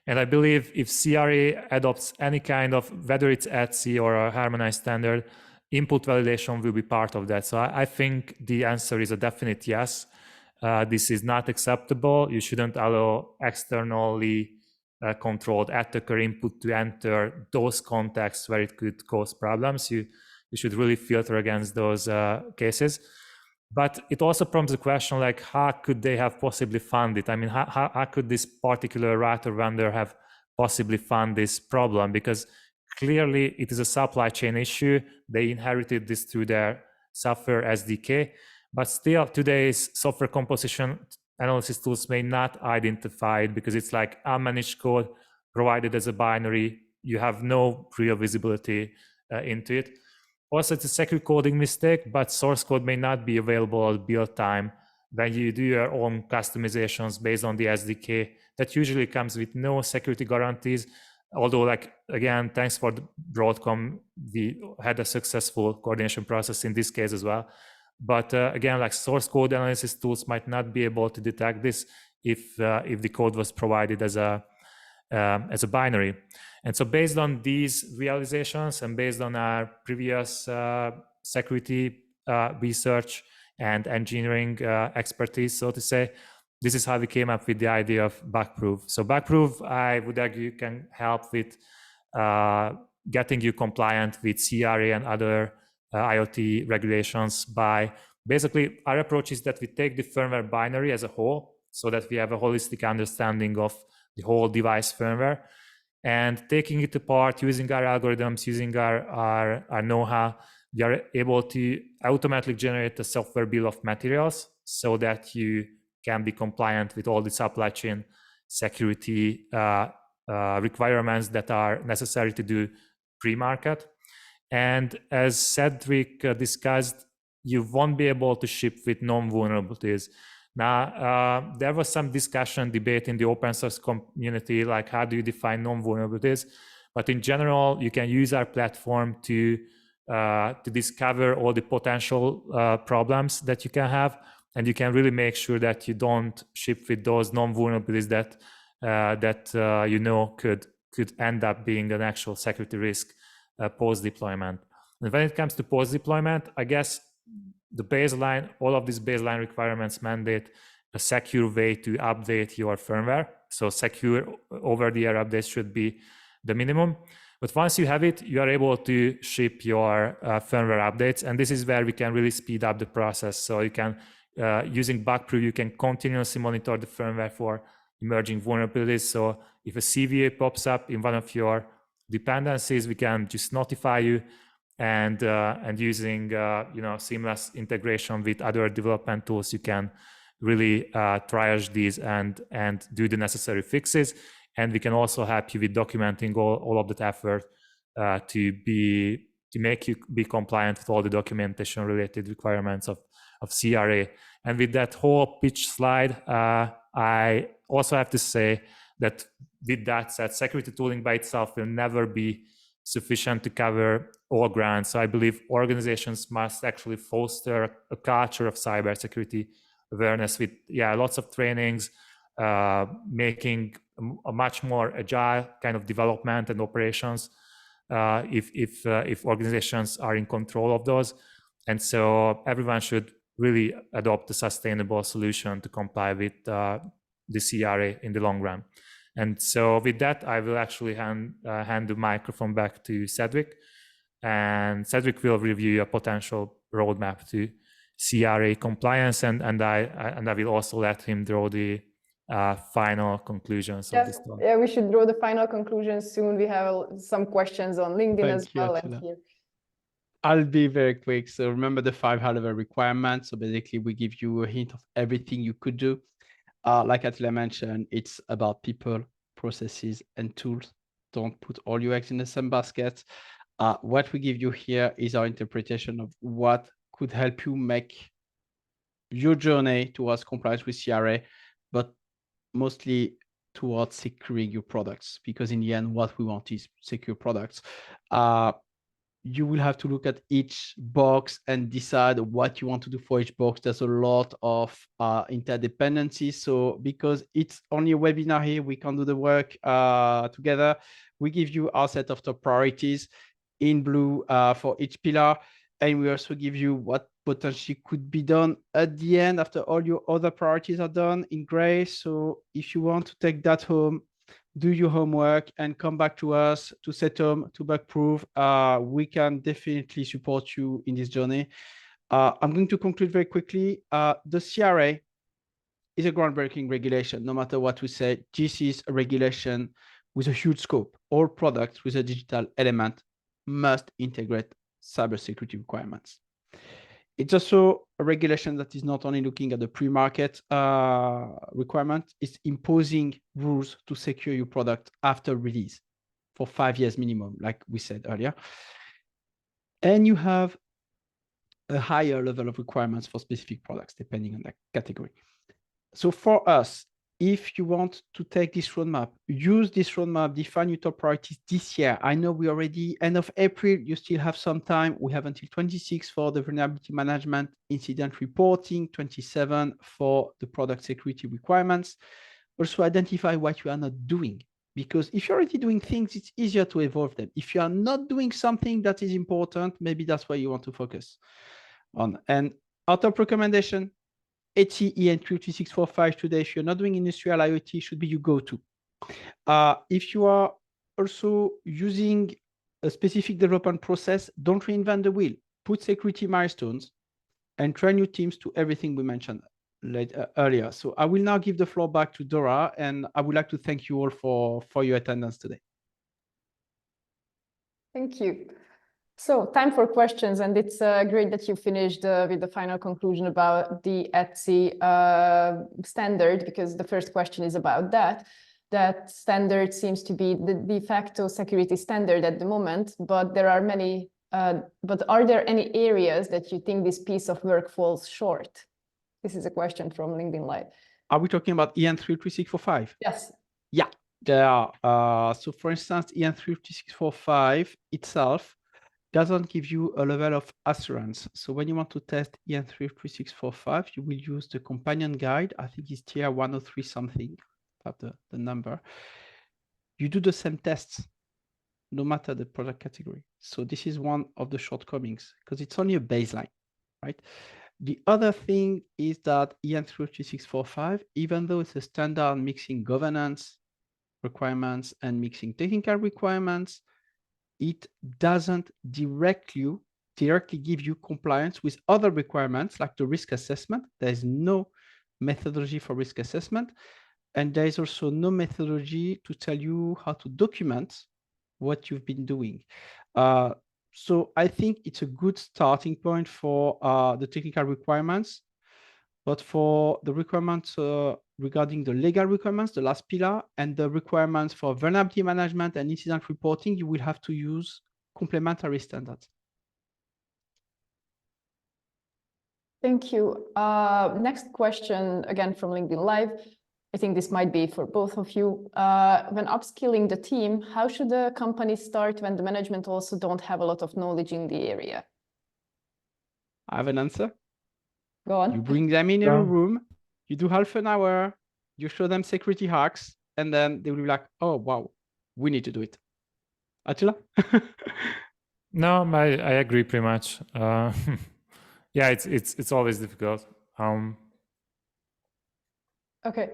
And I believe if CRA adopts any kind of, whether it's ETSI or a harmonized standard, input validation will be part of that. So I think the answer is a definite yes. This is not acceptable. You shouldn't allow externally controlled attacker input to enter those contexts where it could cause problems. You should really filter against those cases. But it also prompts the question, like, how could they have possibly funded it? I mean, how could this particular router vendor have possibly funded this problem? Because clearly it is a supply chain issue. They inherited this through their software SDK, but still today's software composition analysis tools may not identify it because it's like unmanaged code provided as a binary. You have no real visibility into it. Also, it's a secure coding mistake, but source code may not be available at build time when you do your own customizations based on the SDK. That usually comes with no security guarantees. Although, like, again, thanks for the Broadcom, we had a successful coordination process in this case as well. But again, like, source code analysis tools might not be able to detect this if the code was provided as a binary. And so based on these realizations and based on our previous security research and engineering expertise, so to say, this is how we came up with the idea of BugProve. So BugProve, I would argue, can help with getting you compliant with CRA and other IoT regulations by basically, our approach is that we take the firmware binary as a whole so that we have a holistic understanding of the whole device firmware, and taking it apart, using our algorithms, using our know-how, we are able to automatically generate a software bill of materials so that you can be compliant with all the supply chain security requirements that are necessary to do pre-market. And as Cedric discussed, you won't be able to ship with non-vulnerabilities. Now, there was some discussion, debate in the open source community, like, how do you define non-vulnerabilities? But in general, you can use our platform to discover all the potential problems that you can have, and you can really make sure that you don't ship with those non-vulnerabilities that you know could end up being an actual security risk post-deployment. And when it comes to post-deployment, I guess the baseline, all of these baseline requirements mandate a secure way to update your firmware. So secure over-the-air updates should be the minimum. But once you have it, you are able to ship your firmware updates. And this is where we can really speed up the process. So you can, using BugProve, you can continuously monitor the firmware for emerging vulnerabilities. So if a CVA pops up in one of your dependencies, we can just notify you. And using seamless integration with other development tools, you can really triage these and do the necessary fixes. And we can also help you with documenting all of that effort to make you be compliant with all the documentation related requirements of CRA. And with that whole pitch slide, I also have to say that with that said, security tooling by itself will never be sufficient to cover all grounds. So I believe organizations must actually foster a culture of cybersecurity awareness with lots of trainings, making a much more agile kind of development and operations if organizations are in control of those. And so everyone should really adopt a sustainable solution to comply with the CRA in the long run. And so with that, I will actually hand the microphone back to Cedric, and Cedric will review a potential roadmap to CRA compliance, and I will also let him draw the final conclusions of this talk. Yeah, we should draw the final conclusions soon. We have some questions on LinkedIn as well. And here. I'll be very quick. So remember the 5 high-level requirements. So basically, we give you a hint of everything you could do. Like Attila mentioned, it's about people, processes, and tools. Don't put all your eggs in the same basket. What we give you here is our interpretation of what could help you make your journey towards compliance with CRA, but mostly towards securing your products, because in the end, what we want is secure products. you will have to look at each box and decide what you want to do for each box. There's a lot of interdependencies. So because it's only a webinar here, we can do the work together. We give you our set of top priorities in blue for each pillar. And we also give you what potentially could be done at the end after all your other priorities are done in gray. So if you want to take that home, do your homework and come back to us, to Setom, to BugProve. We can definitely support you in this journey. I'm going to conclude very quickly. The CRA is a groundbreaking regulation. No matter what we say, this is a regulation with a huge scope. All products with a digital element must integrate cybersecurity requirements. It's also a regulation that is not only looking at the pre-market requirement, it's imposing rules to secure your product after release for 5 years minimum, like we said earlier. And you have a higher level of requirements for specific products, depending on the category. So for us, if you want to take this roadmap, use this roadmap, define your top priorities this year. I know we already end of April, you still have some time. We have until 26 for the vulnerability management, incident reporting, 27 for the product security requirements. Also identify what you are not doing, because if you're already doing things, it's easier to evolve them. If you are not doing something that is important, maybe that's where you want to focus on. And our top recommendation, HCE 32645 today, if you're not doing industrial IoT, should be your go-to. If you are also using a specific development process, don't reinvent the wheel. Put security milestones and train your teams to everything we mentioned earlier. So I will now give the floor back to Dora, and I would like to thank you all for your attendance today. Thank you. So time for questions, and it's great that you finished with the final conclusion about the ETSI standard, because the first question is about that. That standard seems to be the de facto security standard at the moment, but there are many, but are there any areas that you think this piece of work falls short? This is a question from LinkedIn Live. Are we talking about EN 33645? Yes. Yeah, there are. So for instance, EN 33645 itself doesn't give you a level of assurance. So when you want to test EN 33645, you will use the companion guide. I think it's tier 103 something, have the number. You do the same tests, no matter the product category. So this is one of the shortcomings, because it's only a baseline, right? The other thing is that EN 33645, even though it's a standard mixing governance requirements and mixing technical requirements, it doesn't directly give you compliance with other requirements like the risk assessment. There is no methodology for risk assessment. And there is also no methodology to tell you how to document what you've been doing. So I think it's a good starting point for the technical requirements. But for the requirements regarding the legal requirements, the last pillar, and the requirements for vulnerability management and incident reporting, you will have to use complementary standards. Thank you. Next question, again from LinkedIn Live. I think this might be for both of you. When upskilling the team, how should the company start when the management also don't have a lot of knowledge in the area? I have an answer. Go on. You bring them in a room, you do half an hour, you show them security hacks, and then they will be like, oh, wow, we need to do it. Attila? No, I agree pretty much. Yeah, it's always difficult. Okay.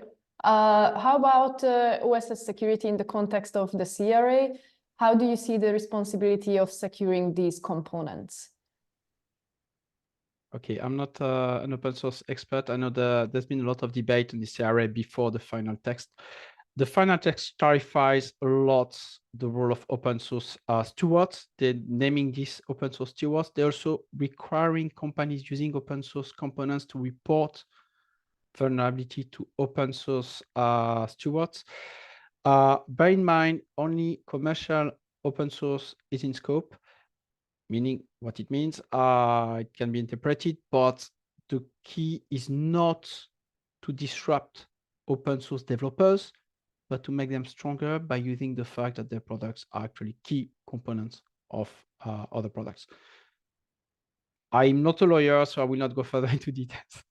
How about OSS security in the context of the CRA? How do you see the responsibility of securing these components? Okay, I'm not an open source expert. I know there's been a lot of debate on the CRA before the final text. The final text clarifies a lot the role of open source stewards. They're naming these open source stewards. They're also requiring companies using open source components to report vulnerability to open source stewards. Bear in mind, only commercial open source is in scope, meaning what it means. It can be interpreted, but the key is not to disrupt open source developers, but to make them stronger by using the fact that their products are actually key components of other products. I'm not a lawyer, so I will not go further into details.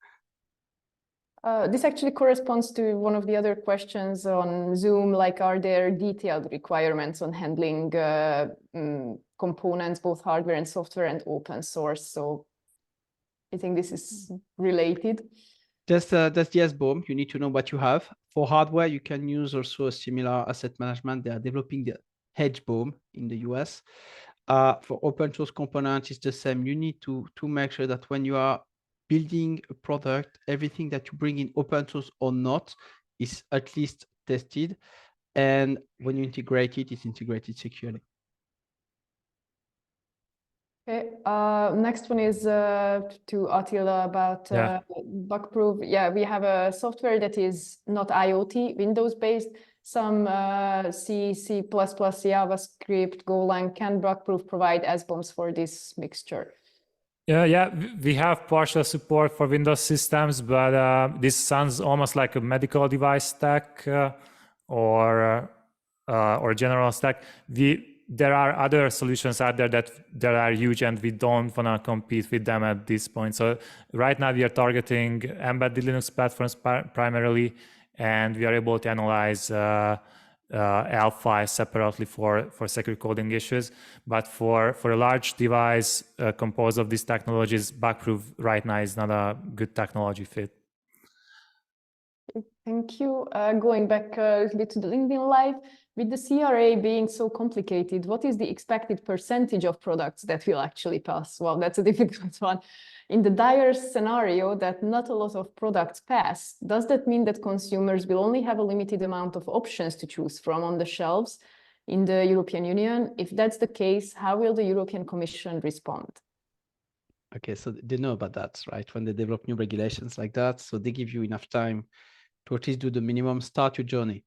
This actually corresponds to one of the other questions on Zoom, like, are there detailed requirements on handling components, both hardware and software, and open source? So I think this is related. That's the SBOM. You need to know what you have. For hardware, you can use also a similar asset management. They are developing the HBOM in the US. For open source components, it's the same. You need to make sure that when you are building a product, everything that you bring in open source or not is at least tested. And when you integrate it, it's integrated securely. Okay, next one is to Attila about BugProve. Yeah, we have a software that is not IoT, Windows-based, some C, C++, JavaScript, Golang. Can BugProve provide SBOMs for this mixture? Yeah, we have partial support for Windows systems, but this sounds almost like a medical device stack or general stack. There are other solutions out there that are huge, and we don't want to compete with them at this point. So right now we are targeting embedded Linux platforms primarily, and we are able to analyze ELF files separately for secure coding issues. But for a large device composed of these technologies, BugProve right now is not a good technology fit. Thank you. Going back a little bit to the LinkedIn Live, with the CRA being so complicated, what is the expected percentage of products that will actually pass? Well, that's a difficult one. In the dire scenario that not a lot of products pass, does that mean that consumers will only have a limited amount of options to choose from on the shelves in the European Union? If that's the case, how will the European Commission respond? Okay, so they know about that, right? When they develop new regulations like that, so they give you enough time to at least do the minimum, start your journey.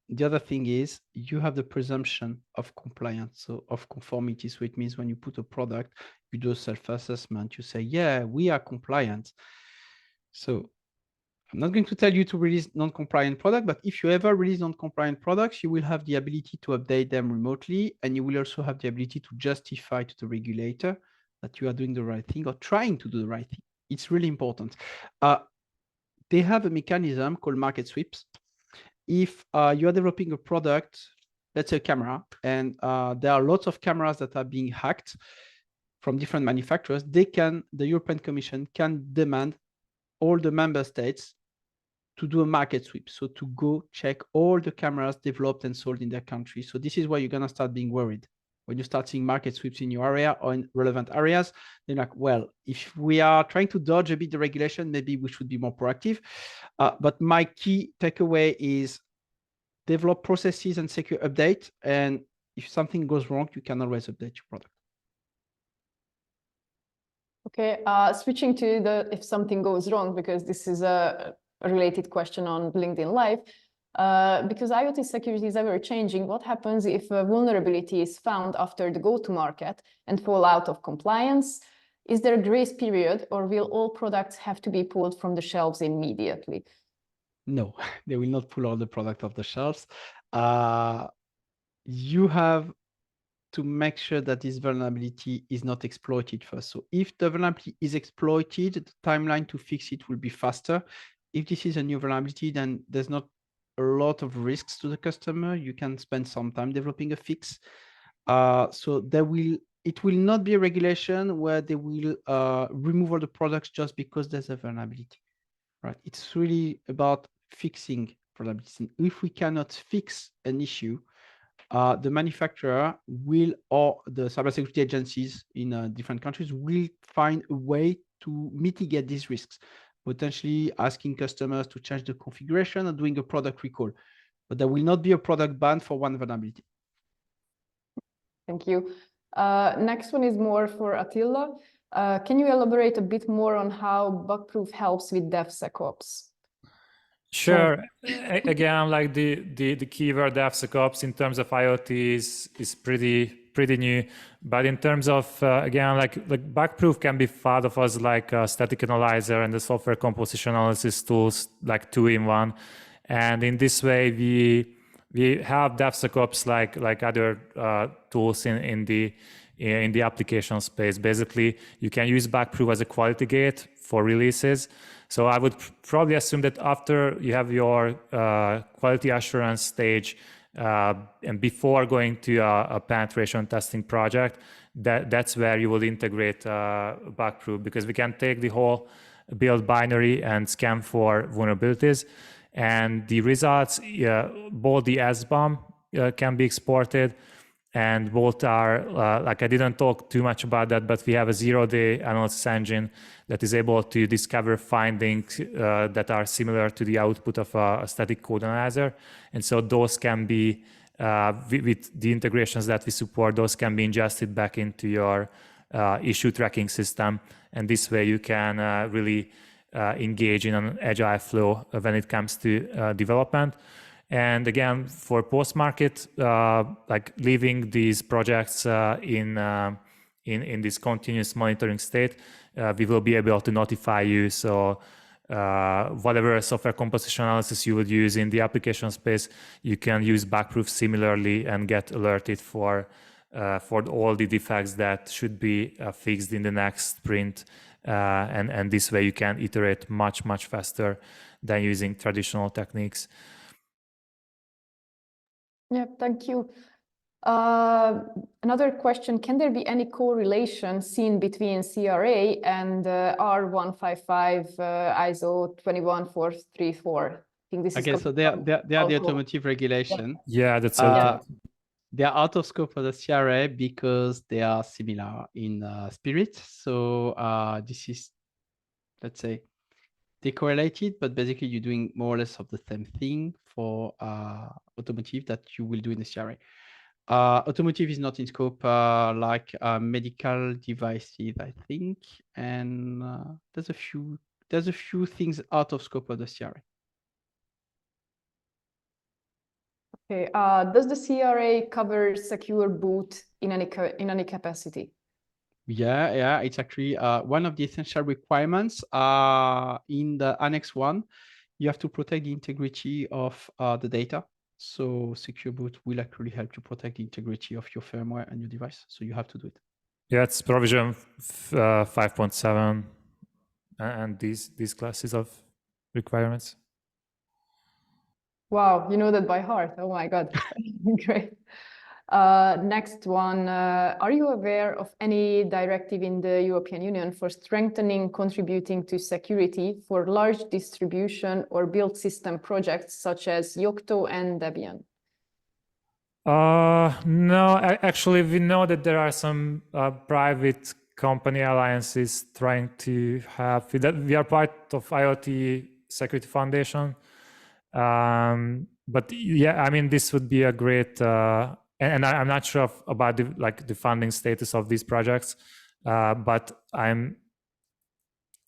The other thing is you have the presumption of compliance, so of conformity. So it means when you put a product, you do a self-assessment, you say, yeah, we are compliant. So I'm not going to tell you to release non-compliant product, but if you ever release non-compliant products, you will have the ability to update them remotely, and you will also have the ability to justify to the regulator that you are doing the right thing or trying to do the right thing. It's really important. They have a mechanism called market sweeps. If you are developing a product, let's say a camera, and there are lots of cameras that are being hacked from different manufacturers, the European Commission can demand all the member states to do a market sweep. So to go check all the cameras developed and sold in their country. So this is where you're going to start being worried. When you start seeing market sweeps in your area or in relevant areas, they're like, well, if we are trying to dodge a bit the regulation, maybe we should be more proactive. But my key takeaway is develop processes and secure update. And if something goes wrong, you can always update your product. Okay, switching to the if something goes wrong, because this is a related question on LinkedIn Live. Because IoT security is ever changing, what happens if a vulnerability is found after the go-to-market and fall out of compliance? Is there a grace period, or will all products have to be pulled from the shelves immediately? No, they will not pull all the product off the shelves. You have to make sure that this vulnerability is not exploited first. So if the vulnerability is exploited, the timeline to fix it will be faster. If this is a new vulnerability, then there's not a lot of risks to the customer. You can spend some time developing a fix. So it will not be a regulation where they will remove all the products just because there's a vulnerability, right? It's really about fixing vulnerabilities. And if we cannot fix an issue, the manufacturer will, or the cybersecurity agencies in different countries will find a way to mitigate these risks, potentially asking customers to change the configuration or doing a product recall. But there will not be a product ban for one vulnerability. Thank you. Next one is more for Attila. Can you elaborate a bit more on how BugProve helps with DevSecOps? Sure. Again, like the keyword DevSecOps in terms of IoT is pretty new, but in terms of again, like BugProve can be thought of as like a static analyzer and the software composition analysis tools, like 2-in-1. And in this way, we have DevSecOps like other tools in the application space. Basically, you can use BugProve as a quality gate for releases. So I would probably assume that after you have your quality assurance stage and before going to a penetration testing project, that's where you will integrate BugProve, because we can take the whole build binary and scan for vulnerabilities. And the results, both the SBOM can be exported, and both are, like I didn't talk too much about that, but we have a zero-day analysis engine that is able to discover findings that are similar to the output of a static code analyzer. And so those can be, with the integrations that we support, those can be ingested back into your issue tracking system. And this way you can really engage in an agile flow when it comes to development. And again, for post-market, like leaving these projects in this continuous monitoring state, we will be able to notify you. So whatever software composition analysis you would use in the application space, you can use BugProve similarly and get alerted for all the defects that should be fixed in the next sprint. And this way you can iterate much faster than using traditional techniques. Yeah, thank you. Another question, can there be any correlation seen between CRA and R155 ISO 21434? I think this is okay, so they are the automotive regulation. Yeah, that's they are out of scope for the CRA because they are similar in spirit. So this is, let's say, they correlated, but basically you're doing more or less of the same thing for automotive that you will do in the CRA. Automotive is not in scope like medical devices, I think, and there's a few things out of scope of the CRA. Okay. Does the CRA cover secure boot in any capacity? Yeah, it's actually one of the essential requirements in the Annex 1. You have to protect the integrity of the data. So secure boot will actually help you protect the integrity of your firmware and your device. So you have to do it. Yeah, it's provision 5.7 and these classes of requirements. Wow, you know that by heart. Oh my God. Great. Next one, are you aware of any directive in the European Union for strengthening contributing to security for large distribution or build system projects such as Yocto and Debian? No, actually, we know that there are some private company alliances trying to have that. We are part of IoT Security Foundation. But yeah, I mean, this would be a great, and I'm not sure about the funding status of these projects, but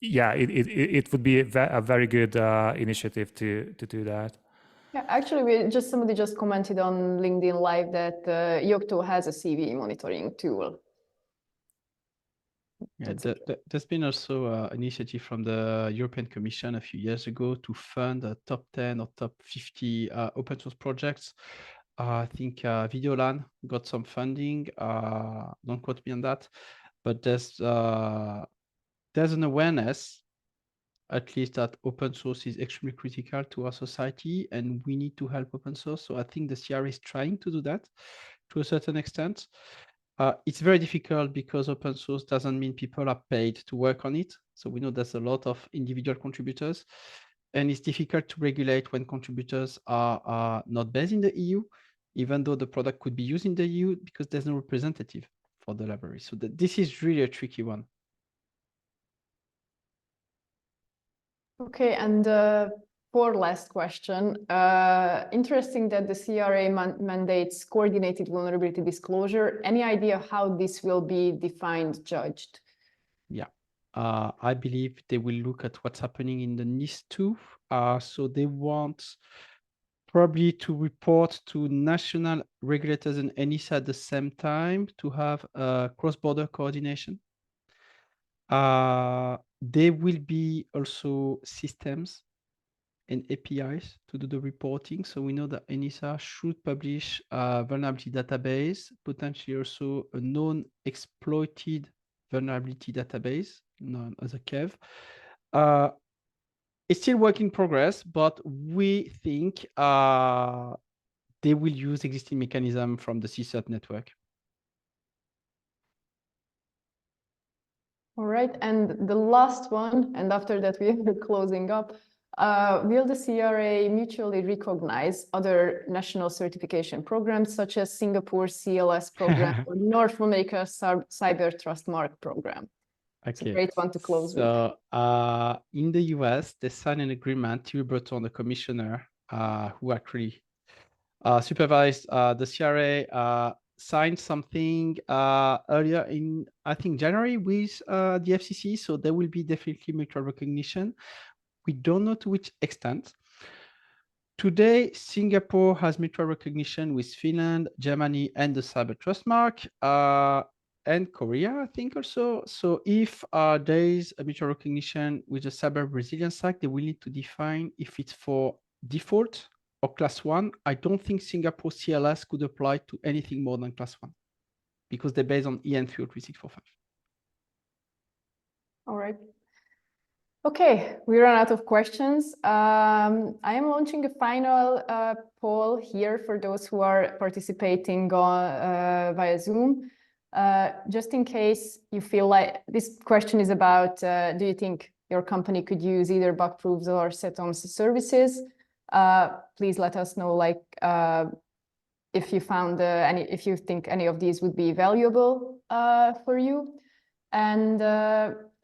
it would be a very good initiative to do that. Yeah, actually, somebody just commented on LinkedIn Live that Yocto has a CV monitoring tool. Yeah, there's been also an initiative from the European Commission a few years ago to fund a top 10 or top 50 open source projects. I think Videolan got some funding. Don't quote me on that, but there's an awareness, at least, that open source is extremely critical to our society, and we need to help open source. So I think the CRA is trying to do that to a certain extent. It's very difficult because open source doesn't mean people are paid to work on it. So we know there's a lot of individual contributors, and it's difficult to regulate when contributors are not based in the EU, even though the product could be used in the EU, because there's no representative for the library. So this is really a tricky one. Okay, and for last question, interesting that the CRA mandates coordinated vulnerability disclosure. Any idea how this will be defined, judged? Yeah, I believe they will look at what's happening in the NIS2. So they want probably to report to national regulators and ENISA at the same time to have cross-border coordination. There will be also systems and APIs to do the reporting. So we know that ENISA should publish a vulnerability database, potentially also a known exploited vulnerability database, known as a KEV. It's still work in progress, but we think they will use existing mechanism from the CSAT network. All right, and the last one, and after that we are closing up. Will the CRA mutually recognize other national certification programs such as Singapore CLS program or North America Cyber Trust Mark program? It's a great one to close with. So in the US, they signed an agreement. Thierry Breton, the commissioner, who actually supervised the CRA, signed something earlier in, I think, January with the FCC. So there will be definitely mutual recognition. We don't know to which extent. Today, Singapore has mutual recognition with Finland, Germany, and the Cyber Trust Mark, and Korea, I think also. So if there is a mutual recognition with the Cyber Resilience Act, they will need to define if it's for default or class 1. I don't think Singapore CLS could apply to anything more than class 1 because they're based on EN 303.645. All right. Okay, we run out of questions. I am launching a final poll here for those who are participating on, via Zoom. Just in case you feel like this question is about, do you think your company could use either BugProves or SETOM's services? Please let us know, like, if you found if you think any of these would be valuable for you. And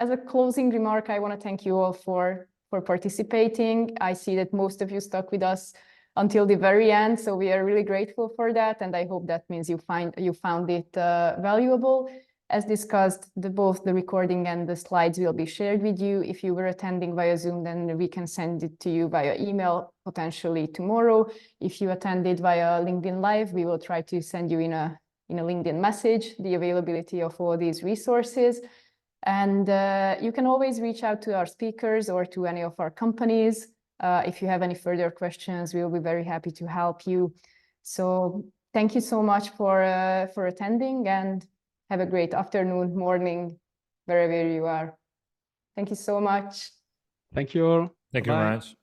as a closing remark, I want to thank you all for participating. I see that most of you stuck with us until the very end, so we are really grateful for that. And I hope that means you found it valuable. As discussed, both the recording and the slides will be shared with you. If you were attending via Zoom, then we can send it to you via email, potentially tomorrow. If you attended via LinkedIn Live, we will try to send you in a LinkedIn message the availability of all these resources. And you can always reach out to our speakers or to any of our companies. If you have any further questions, we'll be very happy to help you. So thank you so much for attending, and have a great afternoon, morning, wherever you are. Thank you so much. Thank you all. Thank you very much.